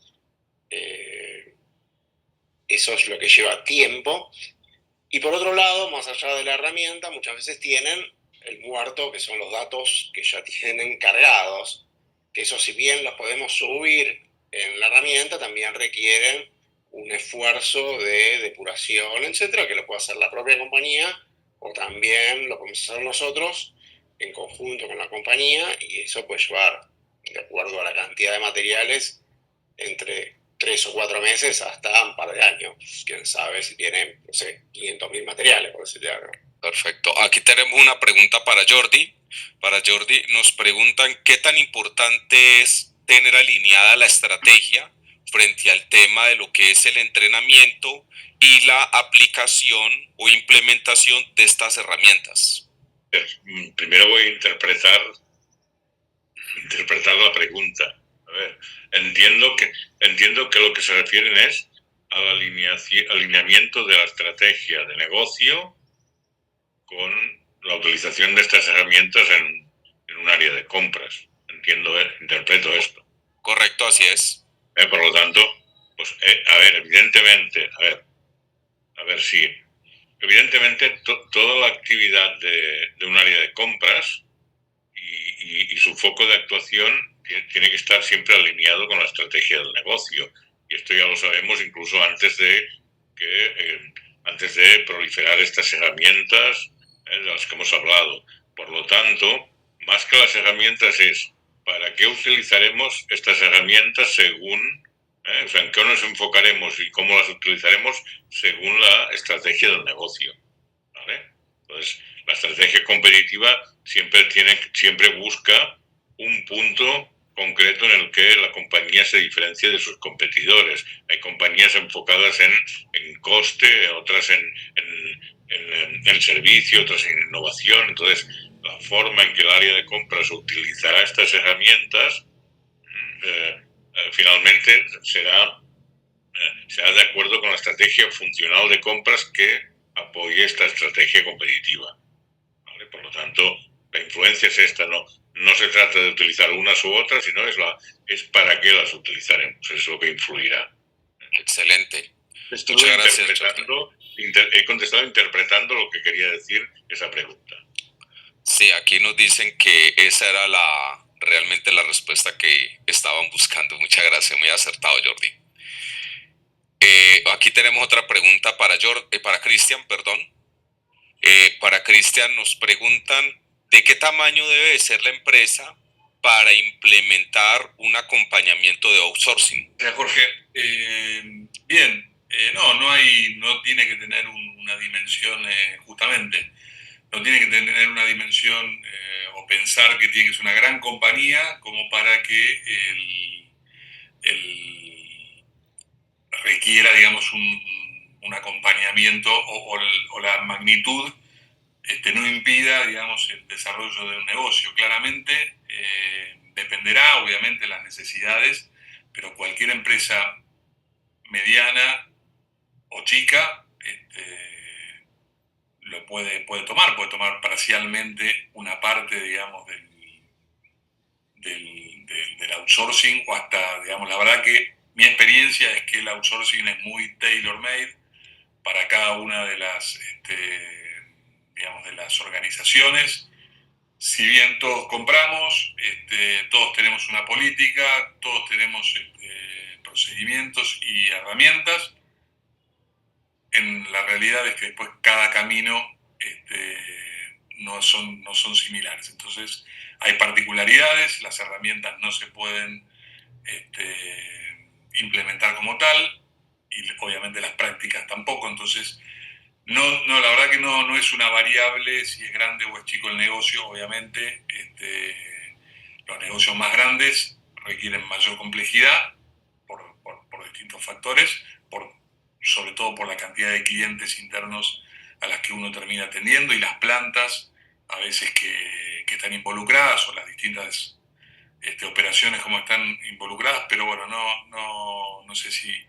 eso es lo que lleva tiempo. Y por otro lado, más allá de la herramienta, muchas veces tienen el muerto, que son los datos que ya tienen cargados, que eso, si bien los podemos subir en la herramienta, también requieren un esfuerzo de depuración, etcétera, que lo puede hacer la propia compañía, o también lo podemos hacer nosotros en conjunto con la compañía, y eso puede llevar, de acuerdo a la cantidad de materiales, entre 3 o 4 meses hasta un par de años. Quién sabe si tienen, no sé, 500.000 materiales, por decirte algo. Perfecto. Aquí tenemos una pregunta para Jordi. Para Jordi nos preguntan qué tan importante es tener alineada la estrategia frente al tema de lo que es el entrenamiento y la aplicación o implementación de estas herramientas. Primero voy a interpretar la pregunta. A ver, entiendo que lo que se refieren es al alineamiento de la estrategia de negocio con la utilización de estas herramientas en un área de compras. Interpreto esto. Correcto, así es. Por lo tanto, pues, evidentemente, evidentemente toda la actividad de un área de compras y su foco de actuación tiene que estar siempre alineado con la estrategia del negocio. Y esto ya lo sabemos incluso antes de proliferar estas herramientas de las que hemos hablado. Por lo tanto, más que las herramientas es para qué utilizaremos estas herramientas según, o sea, en qué nos enfocaremos y cómo las utilizaremos según la estrategia del negocio, ¿vale? Entonces, la estrategia competitiva siempre busca un punto concreto en el que la compañía se diferencia de sus competidores. Hay compañías enfocadas en coste, otras en servicio, otras en innovación. Entonces, la forma en que el área de compras utilizará estas herramientas finalmente será de acuerdo con la estrategia funcional de compras que apoye esta estrategia competitiva, ¿vale? Por lo tanto, la influencia es esta, no se trata de utilizar unas u otras, sino es para qué las utilizaremos, es lo que influirá. Excelente. Muchas gracias. He contestado interpretando lo que quería decir esa pregunta. Sí, aquí nos dicen que esa era realmente la respuesta que estaban buscando. Muchas gracias, muy acertado, Jordi. Aquí tenemos otra pregunta para Cristian, perdón. Para Cristian nos preguntan ¿de qué tamaño debe ser la empresa para implementar un acompañamiento de outsourcing? Jorge, bien, no tiene que tener una dimensión, justamente, no tiene que tener una dimensión o pensar que tiene que ser una gran compañía como para que requiera, digamos, un acompañamiento o la magnitud no impida, digamos, el desarrollo de un negocio. Claramente dependerá, obviamente, de las necesidades, pero cualquier empresa mediana o chica lo puede tomar parcialmente una parte, digamos, del outsourcing, o hasta, digamos, la verdad que mi experiencia es que el outsourcing es muy tailor-made para cada una de las, digamos, de las organizaciones. Si bien todos compramos, todos tenemos una política, todos tenemos procedimientos y herramientas, en la realidad es que después cada camino no son similares. Entonces hay particularidades, las herramientas no se pueden implementar como tal, y obviamente las prácticas tampoco. Entonces la verdad que no es una variable si es grande o es chico el negocio. Obviamente los negocios más grandes requieren mayor complejidad por distintos factores, sobre todo por la cantidad de clientes internos a las que uno termina atendiendo, y las plantas a veces que están involucradas, o las distintas operaciones como están involucradas. Pero bueno, no sé si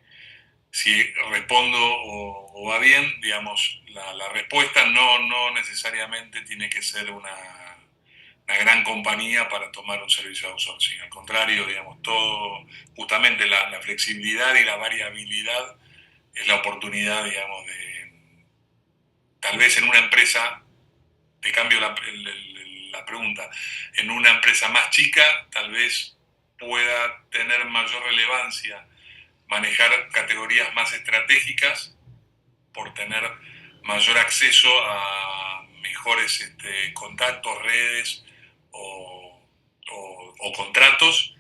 respondo o va bien. Digamos, la respuesta no necesariamente tiene que ser una gran compañía para tomar un servicio de outsourcing. Al contrario, digamos, justamente la flexibilidad y la variabilidad es la oportunidad, digamos, tal vez en una empresa, te cambio la pregunta, en una empresa más chica tal vez pueda tener mayor relevancia manejar categorías más estratégicas por tener mayor acceso a mejores contactos, redes o contratos,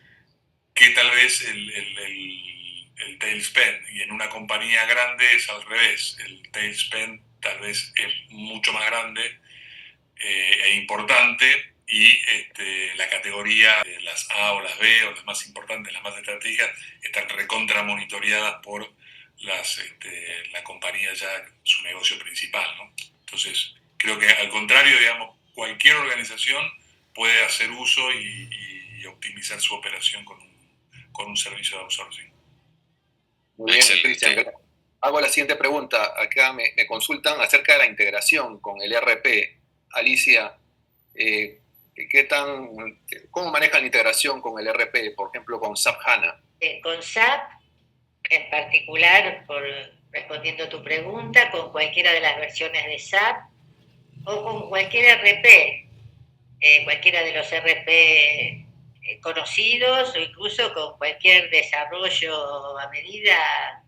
que tal vez el tail spend. Y en una compañía grande es al revés, el tail spend tal vez es mucho más grande e importante, y la categoría de las A o las B, o las más importantes, las más estratégicas, están recontra monitoreadas por la compañía, ya su negocio principal, ¿no? Entonces, creo que al contrario, digamos, cualquier organización puede hacer uso y optimizar su operación con un servicio de outsourcing. Muy bien, Cristian. Hago la siguiente pregunta. Acá me consultan acerca de la integración con el ERP. Alicia, ¿cómo manejan la integración con el ERP, por ejemplo, con SAP HANA? Con SAP, en particular, respondiendo a tu pregunta, con cualquiera de las versiones de SAP o con cualquier ERP, cualquiera de los ERP conocidos, o incluso con cualquier desarrollo a medida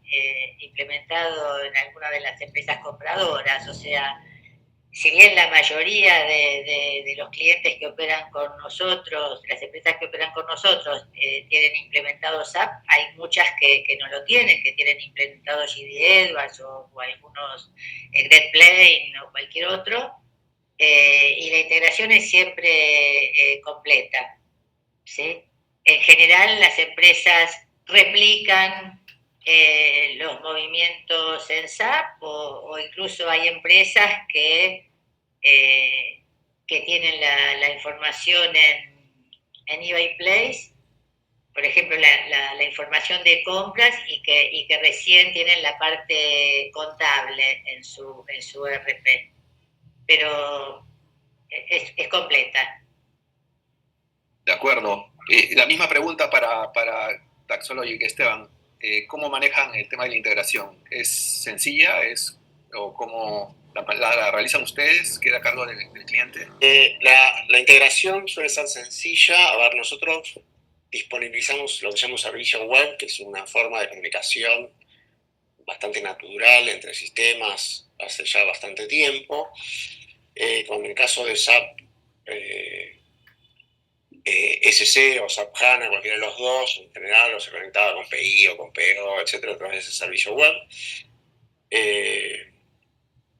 implementado en alguna de las empresas compradoras. O sea, si bien la mayoría de los clientes que operan con nosotros, las empresas que operan con nosotros, tienen implementado SAP, hay muchas que no lo tienen, que tienen implementado GD Edwards o algunos GetPlane o cualquier otro, y la integración es siempre completa, ¿sí? En general, las empresas replican los movimientos en SAP, o incluso hay empresas que tienen la información en eBay Place por ejemplo, la información de compras y que recién tienen la parte contable en su ERP. Pero es completa. De acuerdo. La misma pregunta para Taxologic, Esteban. ¿Cómo manejan el tema de la integración? ¿Es sencilla? ¿O cómo la realizan ustedes? ¿Queda a cargo del cliente? La integración suele ser sencilla. A ver, nosotros disponibilizamos lo que llamamos servicio web, que es una forma de comunicación bastante natural entre sistemas hace ya bastante tiempo. Con el caso de SAP SC o SAP HANA, cualquiera de los dos, en general, o se conectaba con PI o con PO, etcétera, a través de ese servicio web.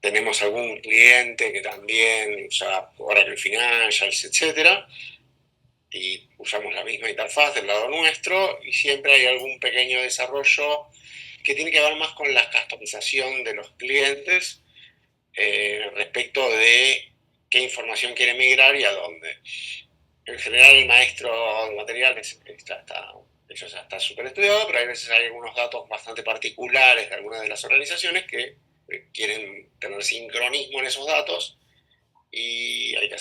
Tenemos algún cliente que también usa Oracle Financials, etcétera, y usamos la misma interfaz del lado nuestro, y siempre hay algún pequeño desarrollo que tiene que ver más con la customización de los clientes respecto de qué información quiere migrar y a dónde. En general, el maestro de materiales eso ya está súper estudiado, pero hay veces hay algunos datos bastante particulares de algunas de las organizaciones que quieren tener sincronismo en esos datos y hay que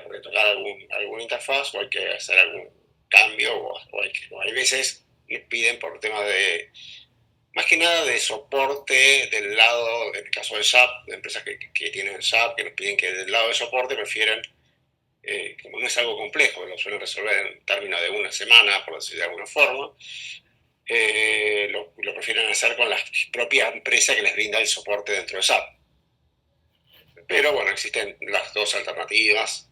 retocar alguna interfaz o hay que hacer algún cambio o hay veces les piden por temas de, más que nada de soporte del lado, en el caso de SAP, de empresas que tienen SAP, que nos piden que del lado de soporte prefieren, como no es algo complejo, lo suelen resolver en términos de una semana, por decirlo de alguna forma, lo prefieren hacer con la propia empresa que les brinda el soporte dentro de SAP. Pero bueno, existen las dos alternativas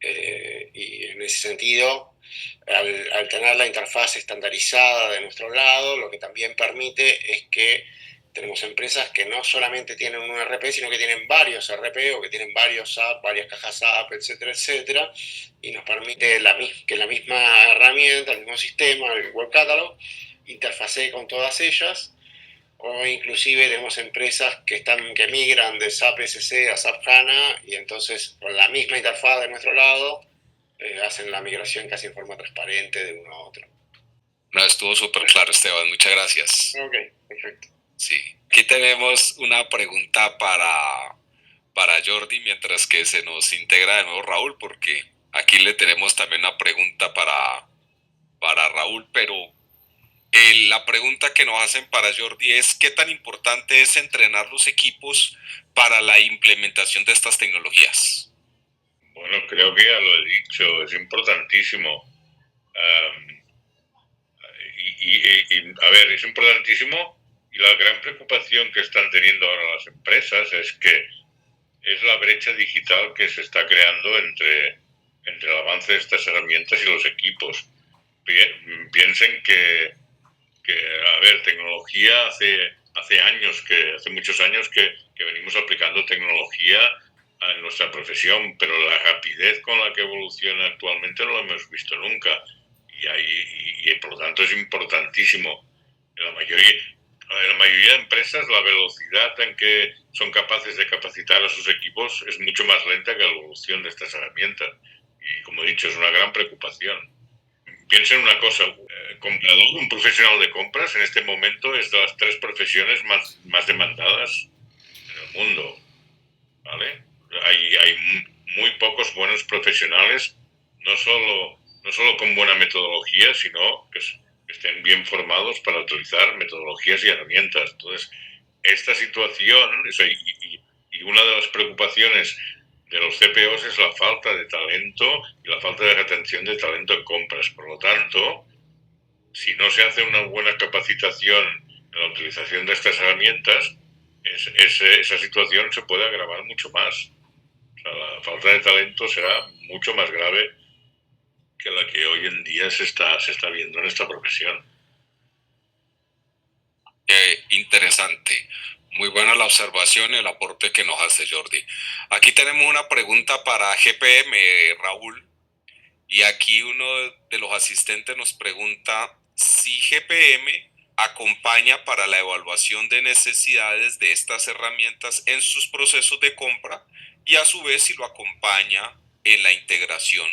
y en ese sentido, al tener la interfaz estandarizada de nuestro lado, lo que también permite es que tenemos empresas que no solamente tienen un RP, sino que tienen varios RP o que tienen varios SAP, varias cajas SAP, etcétera, etcétera, y nos permite que la misma herramienta, el mismo sistema, el Web Catalog, interfacee con todas ellas, o inclusive tenemos empresas que migran de SAP SC a SAP HANA y entonces con la misma interfaz de nuestro lado hacen la migración casi en forma transparente de uno a otro. No, estuvo súper claro, Esteban. Muchas gracias. Ok, perfecto. Sí. Aquí tenemos una pregunta para Jordi, mientras que se nos integra de nuevo Raúl, porque aquí le tenemos también una pregunta para Raúl, pero la pregunta que nos hacen para Jordi es ¿qué tan importante es entrenar los equipos para la implementación de estas tecnologías? Bueno, creo que ya lo he dicho, es importantísimo. A ver, es importantísimo y la gran preocupación que están teniendo ahora las empresas es que es la brecha digital que se está creando entre el avance de estas herramientas y los equipos. Piensen que a ver, tecnología hace muchos años que venimos aplicando tecnología en nuestra profesión, pero la rapidez con la que evoluciona actualmente no lo hemos visto nunca. Y por lo tanto es importantísimo. En la mayoría de empresas la velocidad en que son capaces de capacitar a sus equipos es mucho más lenta que la evolución de estas herramientas. Y como he dicho, es una gran preocupación. Piensen una cosa, comprador, un profesional de compras en este momento es de las 3 profesiones más demandadas en el mundo, ¿vale? Hay muy pocos buenos profesionales, no solo con buena metodología, sino que estén bien formados para utilizar metodologías y herramientas. Entonces, esta situación, y una de las preocupaciones de los CPOs es la falta de talento y la falta de retención de talento en compras. Por lo tanto, si no se hace una buena capacitación en la utilización de estas herramientas, esa situación se puede agravar mucho más. O sea, la falta de talento será mucho más grave que la que hoy en día se está viendo en esta profesión. Interesante. Muy buena la observación y el aporte que nos hace Jordi. Aquí tenemos una pregunta para GPM, Raúl, y aquí uno de los asistentes nos pregunta si GPM acompaña para la evaluación de necesidades de estas herramientas en sus procesos de compra y a su vez si lo acompaña en la integración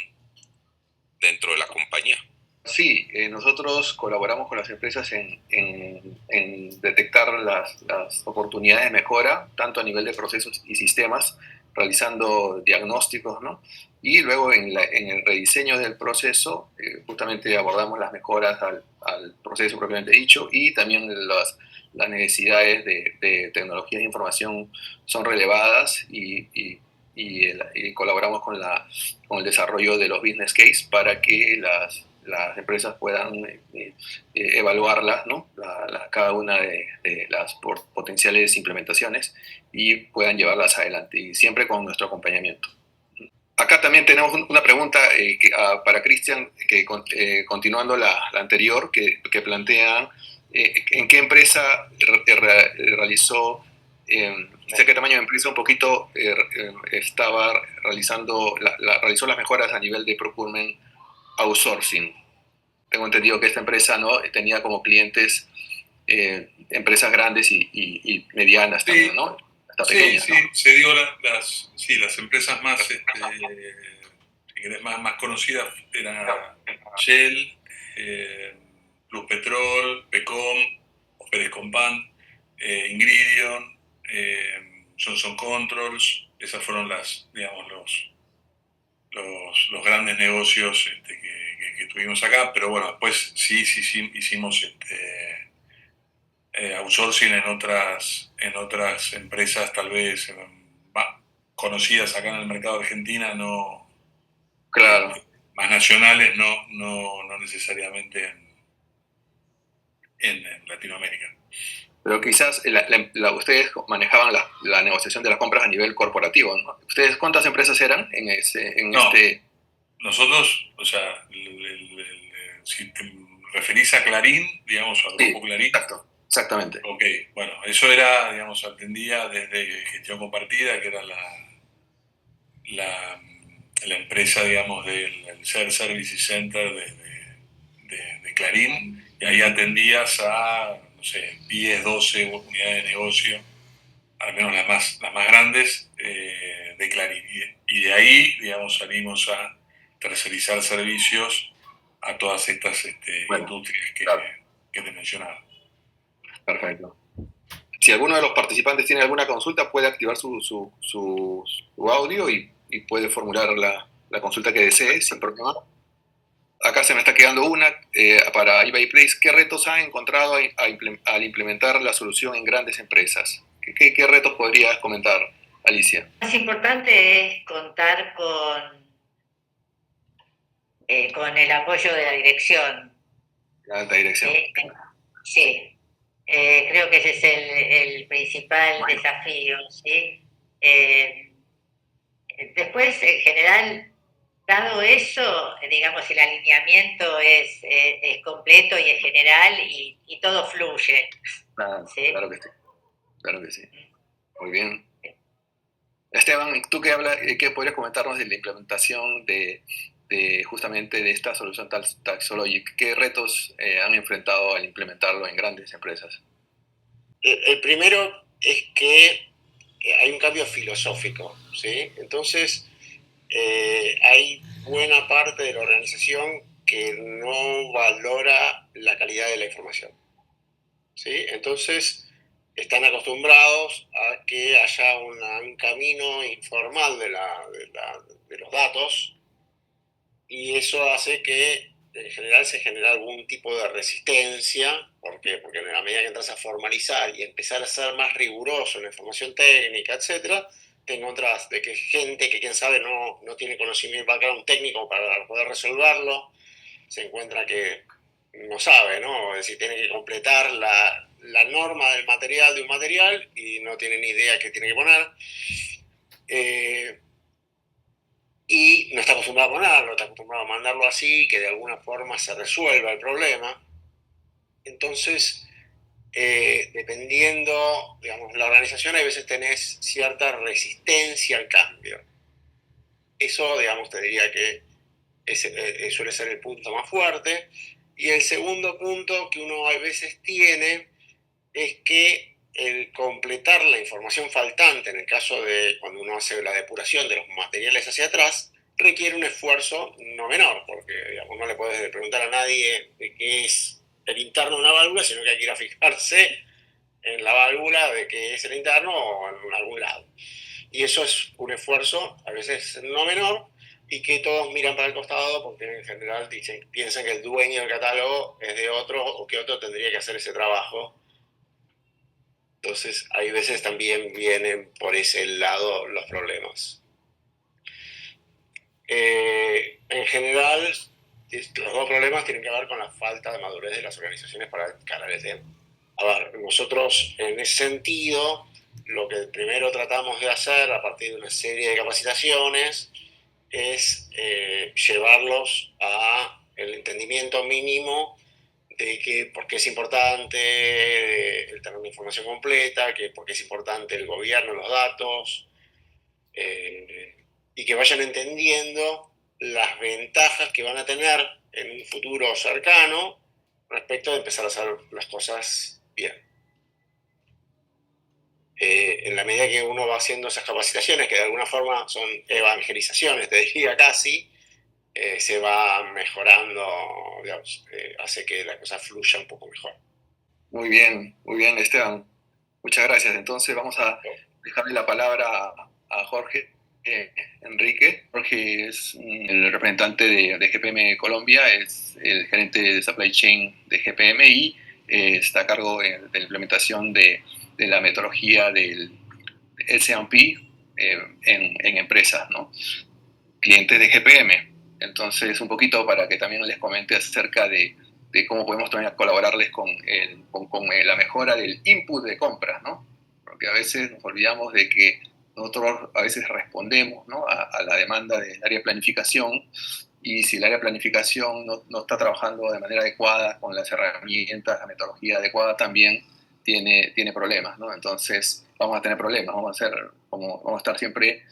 dentro de la compañía. Sí, nosotros colaboramos con las empresas en detectar las oportunidades de mejora, tanto a nivel de procesos y sistemas, realizando diagnósticos, ¿no? Y luego en el rediseño del proceso, justamente abordamos las mejoras al proceso propiamente dicho, y también las necesidades de tecnología de información son relevadas, y colaboramos con el desarrollo de los business case para que las empresas puedan evaluarlas, ¿no? Cada una de las potenciales implementaciones, y puedan llevarlas adelante, y siempre con nuestro acompañamiento. Acá también tenemos una pregunta para Cristian, que continuando la anterior, que plantea en qué empresa realizó, qué tamaño de empresa un poquito estaba realizó las mejoras a nivel de procurement outsourcing. Tengo entendido que esta empresa, ¿no?, tenía como clientes empresas grandes y medianas también, Sí, ¿no? Hasta sí, pequeñas, sí, ¿no? se dio las empresas más, si querés, más conocidas eran Shell, Plus Petrol, Pecom, Oferes Compan, Ingridion, Johnson Controls. Esas fueron digamos, los grandes negocios que tuvimos acá, pero bueno, después sí hicimos outsourcing en otras empresas tal vez más conocidas acá en el mercado de Argentina, no, Claro. más nacionales, no necesariamente en Latinoamérica. Pero quizás ustedes manejaban la negociación de las compras a nivel corporativo, ¿no? ¿Ustedes cuántas empresas eran No, nosotros, o sea, si te referís a Clarín, digamos, a Sí, Grupo Clarín. exacto, exactamente. Ok, bueno, eso era, digamos, atendía desde gestión compartida, que era la empresa, digamos, del Shared Services Center de Clarín, y ahí atendías a, no sé, 10, 12 unidades de negocio, al menos las más grandes, de Clarín. Y de ahí, digamos, salimos a tercerizar servicios a todas estas Bueno, industrias claro, que te mencionaba. perfecto. Si alguno de los participantes tiene alguna consulta, puede activar su audio y puede formular la consulta que desee sin problema. Acá se me está quedando una para eBay Place. ¿Qué retos han encontrado al implementar la solución en grandes empresas? ¿Qué retos podrías comentar, Alicia? Lo más importante es contar con el apoyo de la dirección. La alta dirección. Sí, creo que ese es el principal desafío, ¿sí? Después, en general, dado eso, digamos, el alineamiento es completo y es general, y todo fluye. Claro, ¿Sí? claro que sí. Claro que sí. Muy bien. Esteban, ¿tú qué podrías comentarnos de la implementación justamente de esta solución Taxologic? ¿Qué retos han enfrentado al implementarlo en grandes empresas? El primero es que hay un cambio filosófico, ¿sí? Entonces, hay buena parte de la organización que no valora la calidad de la información, ¿sí? Entonces, están acostumbrados a que haya un camino informal de los datos, y eso hace que en general se genera algún tipo de resistencia. ¿Por qué? Porque en la medida que entras a formalizar y empezar a ser más riguroso en la información técnica, etcétera, te encontrás de que gente que, quién sabe, no tiene conocimiento, background técnico para poder resolverlo, se encuentra que no sabe, ¿no? Es decir, tiene que completar la norma del material de un material y no tiene ni idea qué tiene que poner. Y no está acostumbrado a ponerlo, está acostumbrado a mandarlo así, que de alguna forma se resuelva el problema. Entonces, dependiendo, digamos, la organización, a veces tenés cierta resistencia al cambio. Eso, digamos, te diría que suele ser el punto más fuerte. Y el segundo punto que uno a veces tiene es que el completar la información faltante, en el caso de cuando uno hace la depuración de los materiales hacia atrás, requiere un esfuerzo no menor, porque digamos, no le puedes preguntar a nadie de qué es el interno de una válvula, sino que hay que ir a fijarse en la válvula de qué es el interno o en algún lado. Y eso es un esfuerzo a veces no menor, y que todos miran para el costado porque en general piensan que el dueño del catálogo es de otro, o que otro tendría que hacer ese trabajo. Entonces, hay veces también vienen por ese lado los problemas. En general, los dos problemas tienen que ver con la falta de madurez de las organizaciones para encarar el tema. A ver, nosotros en ese sentido, lo que primero tratamos de hacer a partir de una serie de capacitaciones es llevarlos a el entendimiento mínimo de que por qué es importante el tener una información completa, que por qué es importante el gobierno, los datos, y que vayan entendiendo las ventajas que van a tener en un futuro cercano respecto de empezar a hacer las cosas bien. En la medida que uno va haciendo esas capacitaciones, que de alguna forma son evangelizaciones, te diría casi, se va mejorando, digamos, hace que la cosa fluya un poco mejor. Muy bien, Esteban. Muchas gracias. Entonces vamos a dejarle la palabra a Jorge Enrique. Jorge es el representante de GPM Colombia, es el gerente de Supply Chain de GPM y está a cargo de la implementación de la metodología del LCMP en empresas, ¿no? Clientes de GPM. Entonces, un poquito para que también les comente acerca de cómo podemos también colaborarles con la mejora del input de compras, ¿no? Porque a veces nos olvidamos de que nosotros a veces respondemos, ¿no?, a la demanda del área de planificación, y si el área de planificación no está trabajando de manera adecuada con las herramientas, la metodología adecuada, también tiene problemas, ¿no? Entonces vamos a tener problemas, vamos a estar siempre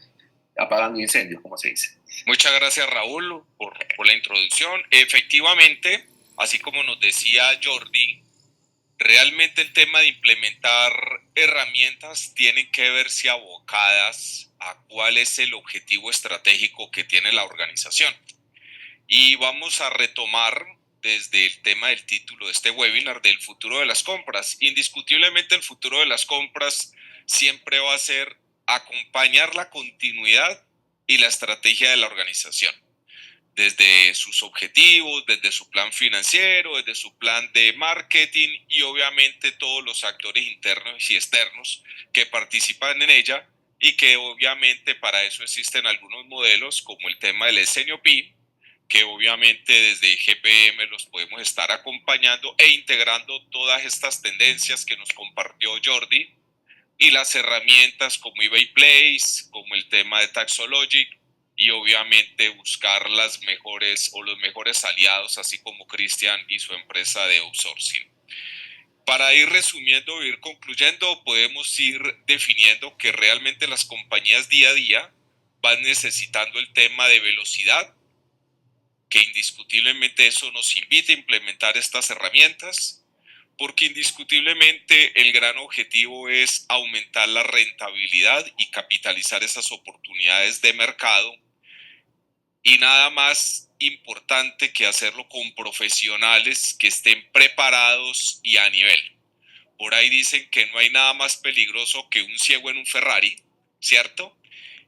apagando incendios, como se dice. Muchas gracias, Raúl, por la introducción. Efectivamente, así como nos decía Jordi, realmente el tema de implementar herramientas tiene que verse abocadas a cuál es el objetivo estratégico que tiene la organización. Y vamos a retomar desde el tema del título de este webinar, del futuro de las compras. Indiscutiblemente el futuro de las compras siempre va a ser acompañar la continuidad y la estrategia de la organización, desde sus objetivos, desde su plan financiero, desde su plan de marketing y obviamente todos los actores internos y externos que participan en ella, y que obviamente para eso existen algunos modelos como el tema del SNOP, que obviamente desde GPM los podemos estar acompañando e integrando todas estas tendencias que nos compartió Jordi, y las herramientas como eBay Place, como el tema de Taxologic, y obviamente buscar las mejores o los mejores aliados, así como Cristian y su empresa de outsourcing. Para ir resumiendo, ir concluyendo, podemos ir definiendo que realmente las compañías día a día van necesitando el tema de velocidad, que indiscutiblemente eso nos invita a implementar estas herramientas, porque indiscutiblemente el gran objetivo es aumentar la rentabilidad y capitalizar esas oportunidades de mercado, y nada más importante que hacerlo con profesionales que estén preparados y a nivel. Por ahí dicen que no hay nada más peligroso que un ciego en un Ferrari, ¿cierto?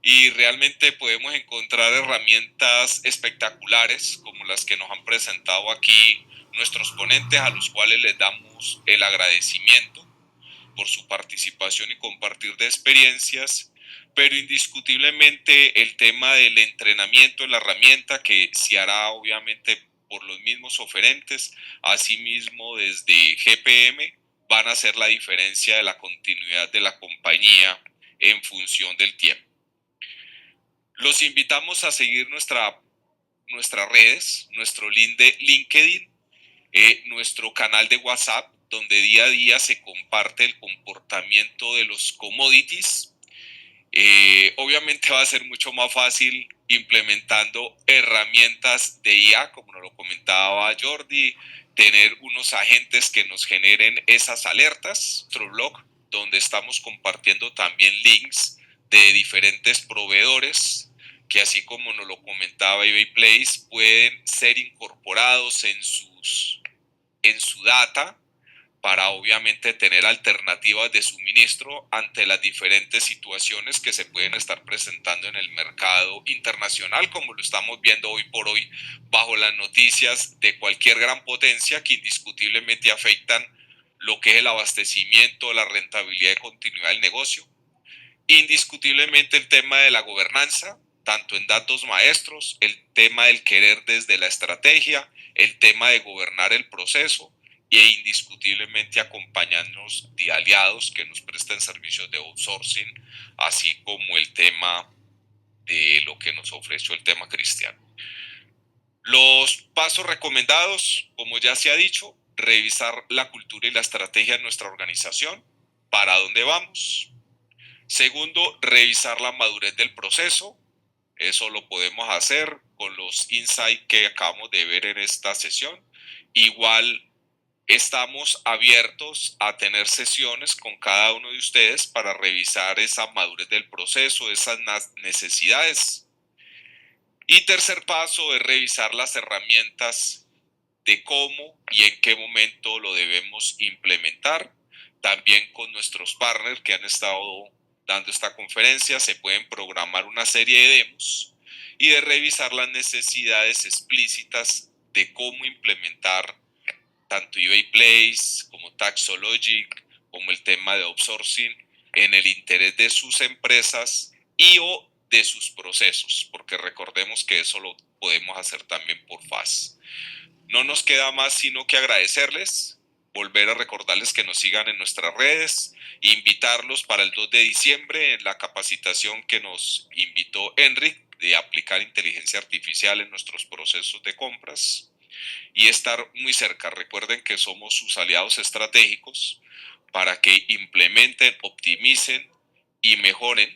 Y realmente podemos encontrar herramientas espectaculares como las que nos han presentado aquí nuestros ponentes, a los cuales les damos el agradecimiento por su participación y compartir de experiencias, pero indiscutiblemente el tema del entrenamiento en la herramienta, que se hará obviamente por los mismos oferentes, asimismo desde GPM, van a hacer la diferencia de la continuidad de la compañía en función del tiempo. Los invitamos a seguir nuestras redes, nuestro link de LinkedIn, nuestro canal de WhatsApp, donde día a día se comparte el comportamiento de los commodities. Obviamente va a ser mucho más fácil implementando herramientas de IA, como nos lo comentaba Jordi, tener unos agentes que nos generen esas alertas. Nuestro blog, donde estamos compartiendo también links de diferentes proveedores que así como nos lo comentaba eBay Place, pueden ser incorporados en su data para obviamente tener alternativas de suministro ante las diferentes situaciones que se pueden estar presentando en el mercado internacional, como lo estamos viendo hoy por hoy bajo las noticias de cualquier gran potencia que indiscutiblemente afectan lo que es el abastecimiento, la rentabilidad y continuidad del negocio. Indiscutiblemente el tema de la gobernanza, tanto en datos maestros, el tema del querer desde la estrategia, el tema de gobernar el proceso, e indiscutiblemente acompañarnos de aliados que nos presten servicios de outsourcing, así como el tema de lo que nos ofreció el tema cristiano. Los pasos recomendados, como ya se ha dicho, revisar la cultura y la estrategia de nuestra organización, para dónde vamos. Segundo, revisar la madurez del proceso. Eso lo podemos hacer con los insights que acabamos de ver en esta sesión. Igual estamos abiertos a tener sesiones con cada uno de ustedes para revisar esa madurez del proceso, esas necesidades. Y tercer paso es revisar las herramientas de cómo y en qué momento lo debemos implementar. También con nuestros partners que han estado dando esta conferencia se pueden programar una serie de demos y de revisar las necesidades explícitas de cómo implementar tanto eBay Place como Taxologic, como el tema de outsourcing en el interés de sus empresas y o de sus procesos, porque recordemos que eso lo podemos hacer también por FAS. No nos queda más sino que agradecerles, volver a recordarles que nos sigan en nuestras redes, invitarlos para el 2 de diciembre en la capacitación que nos invitó Enric de aplicar inteligencia artificial en nuestros procesos de compras y estar muy cerca. Recuerden que somos sus aliados estratégicos para que implementen, optimicen y mejoren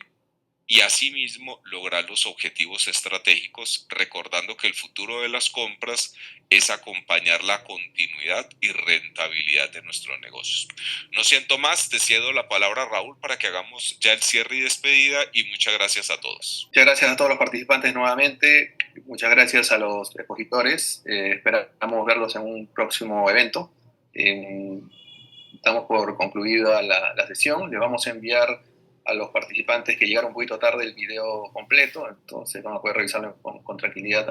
y asimismo lograr los objetivos estratégicos, recordando que el futuro de las compras es acompañar la continuidad y rentabilidad de nuestros negocios. No siento más, te cedo la palabra a Raúl para que hagamos ya el cierre y despedida y muchas gracias a todos. Muchas gracias a todos los participantes nuevamente, muchas gracias a los expositores, esperamos verlos en un próximo evento. Estamos por concluida la sesión, les vamos a enviar a los participantes que llegaron un poquito tarde el video completo, entonces van a poder revisarlo con tranquilidad.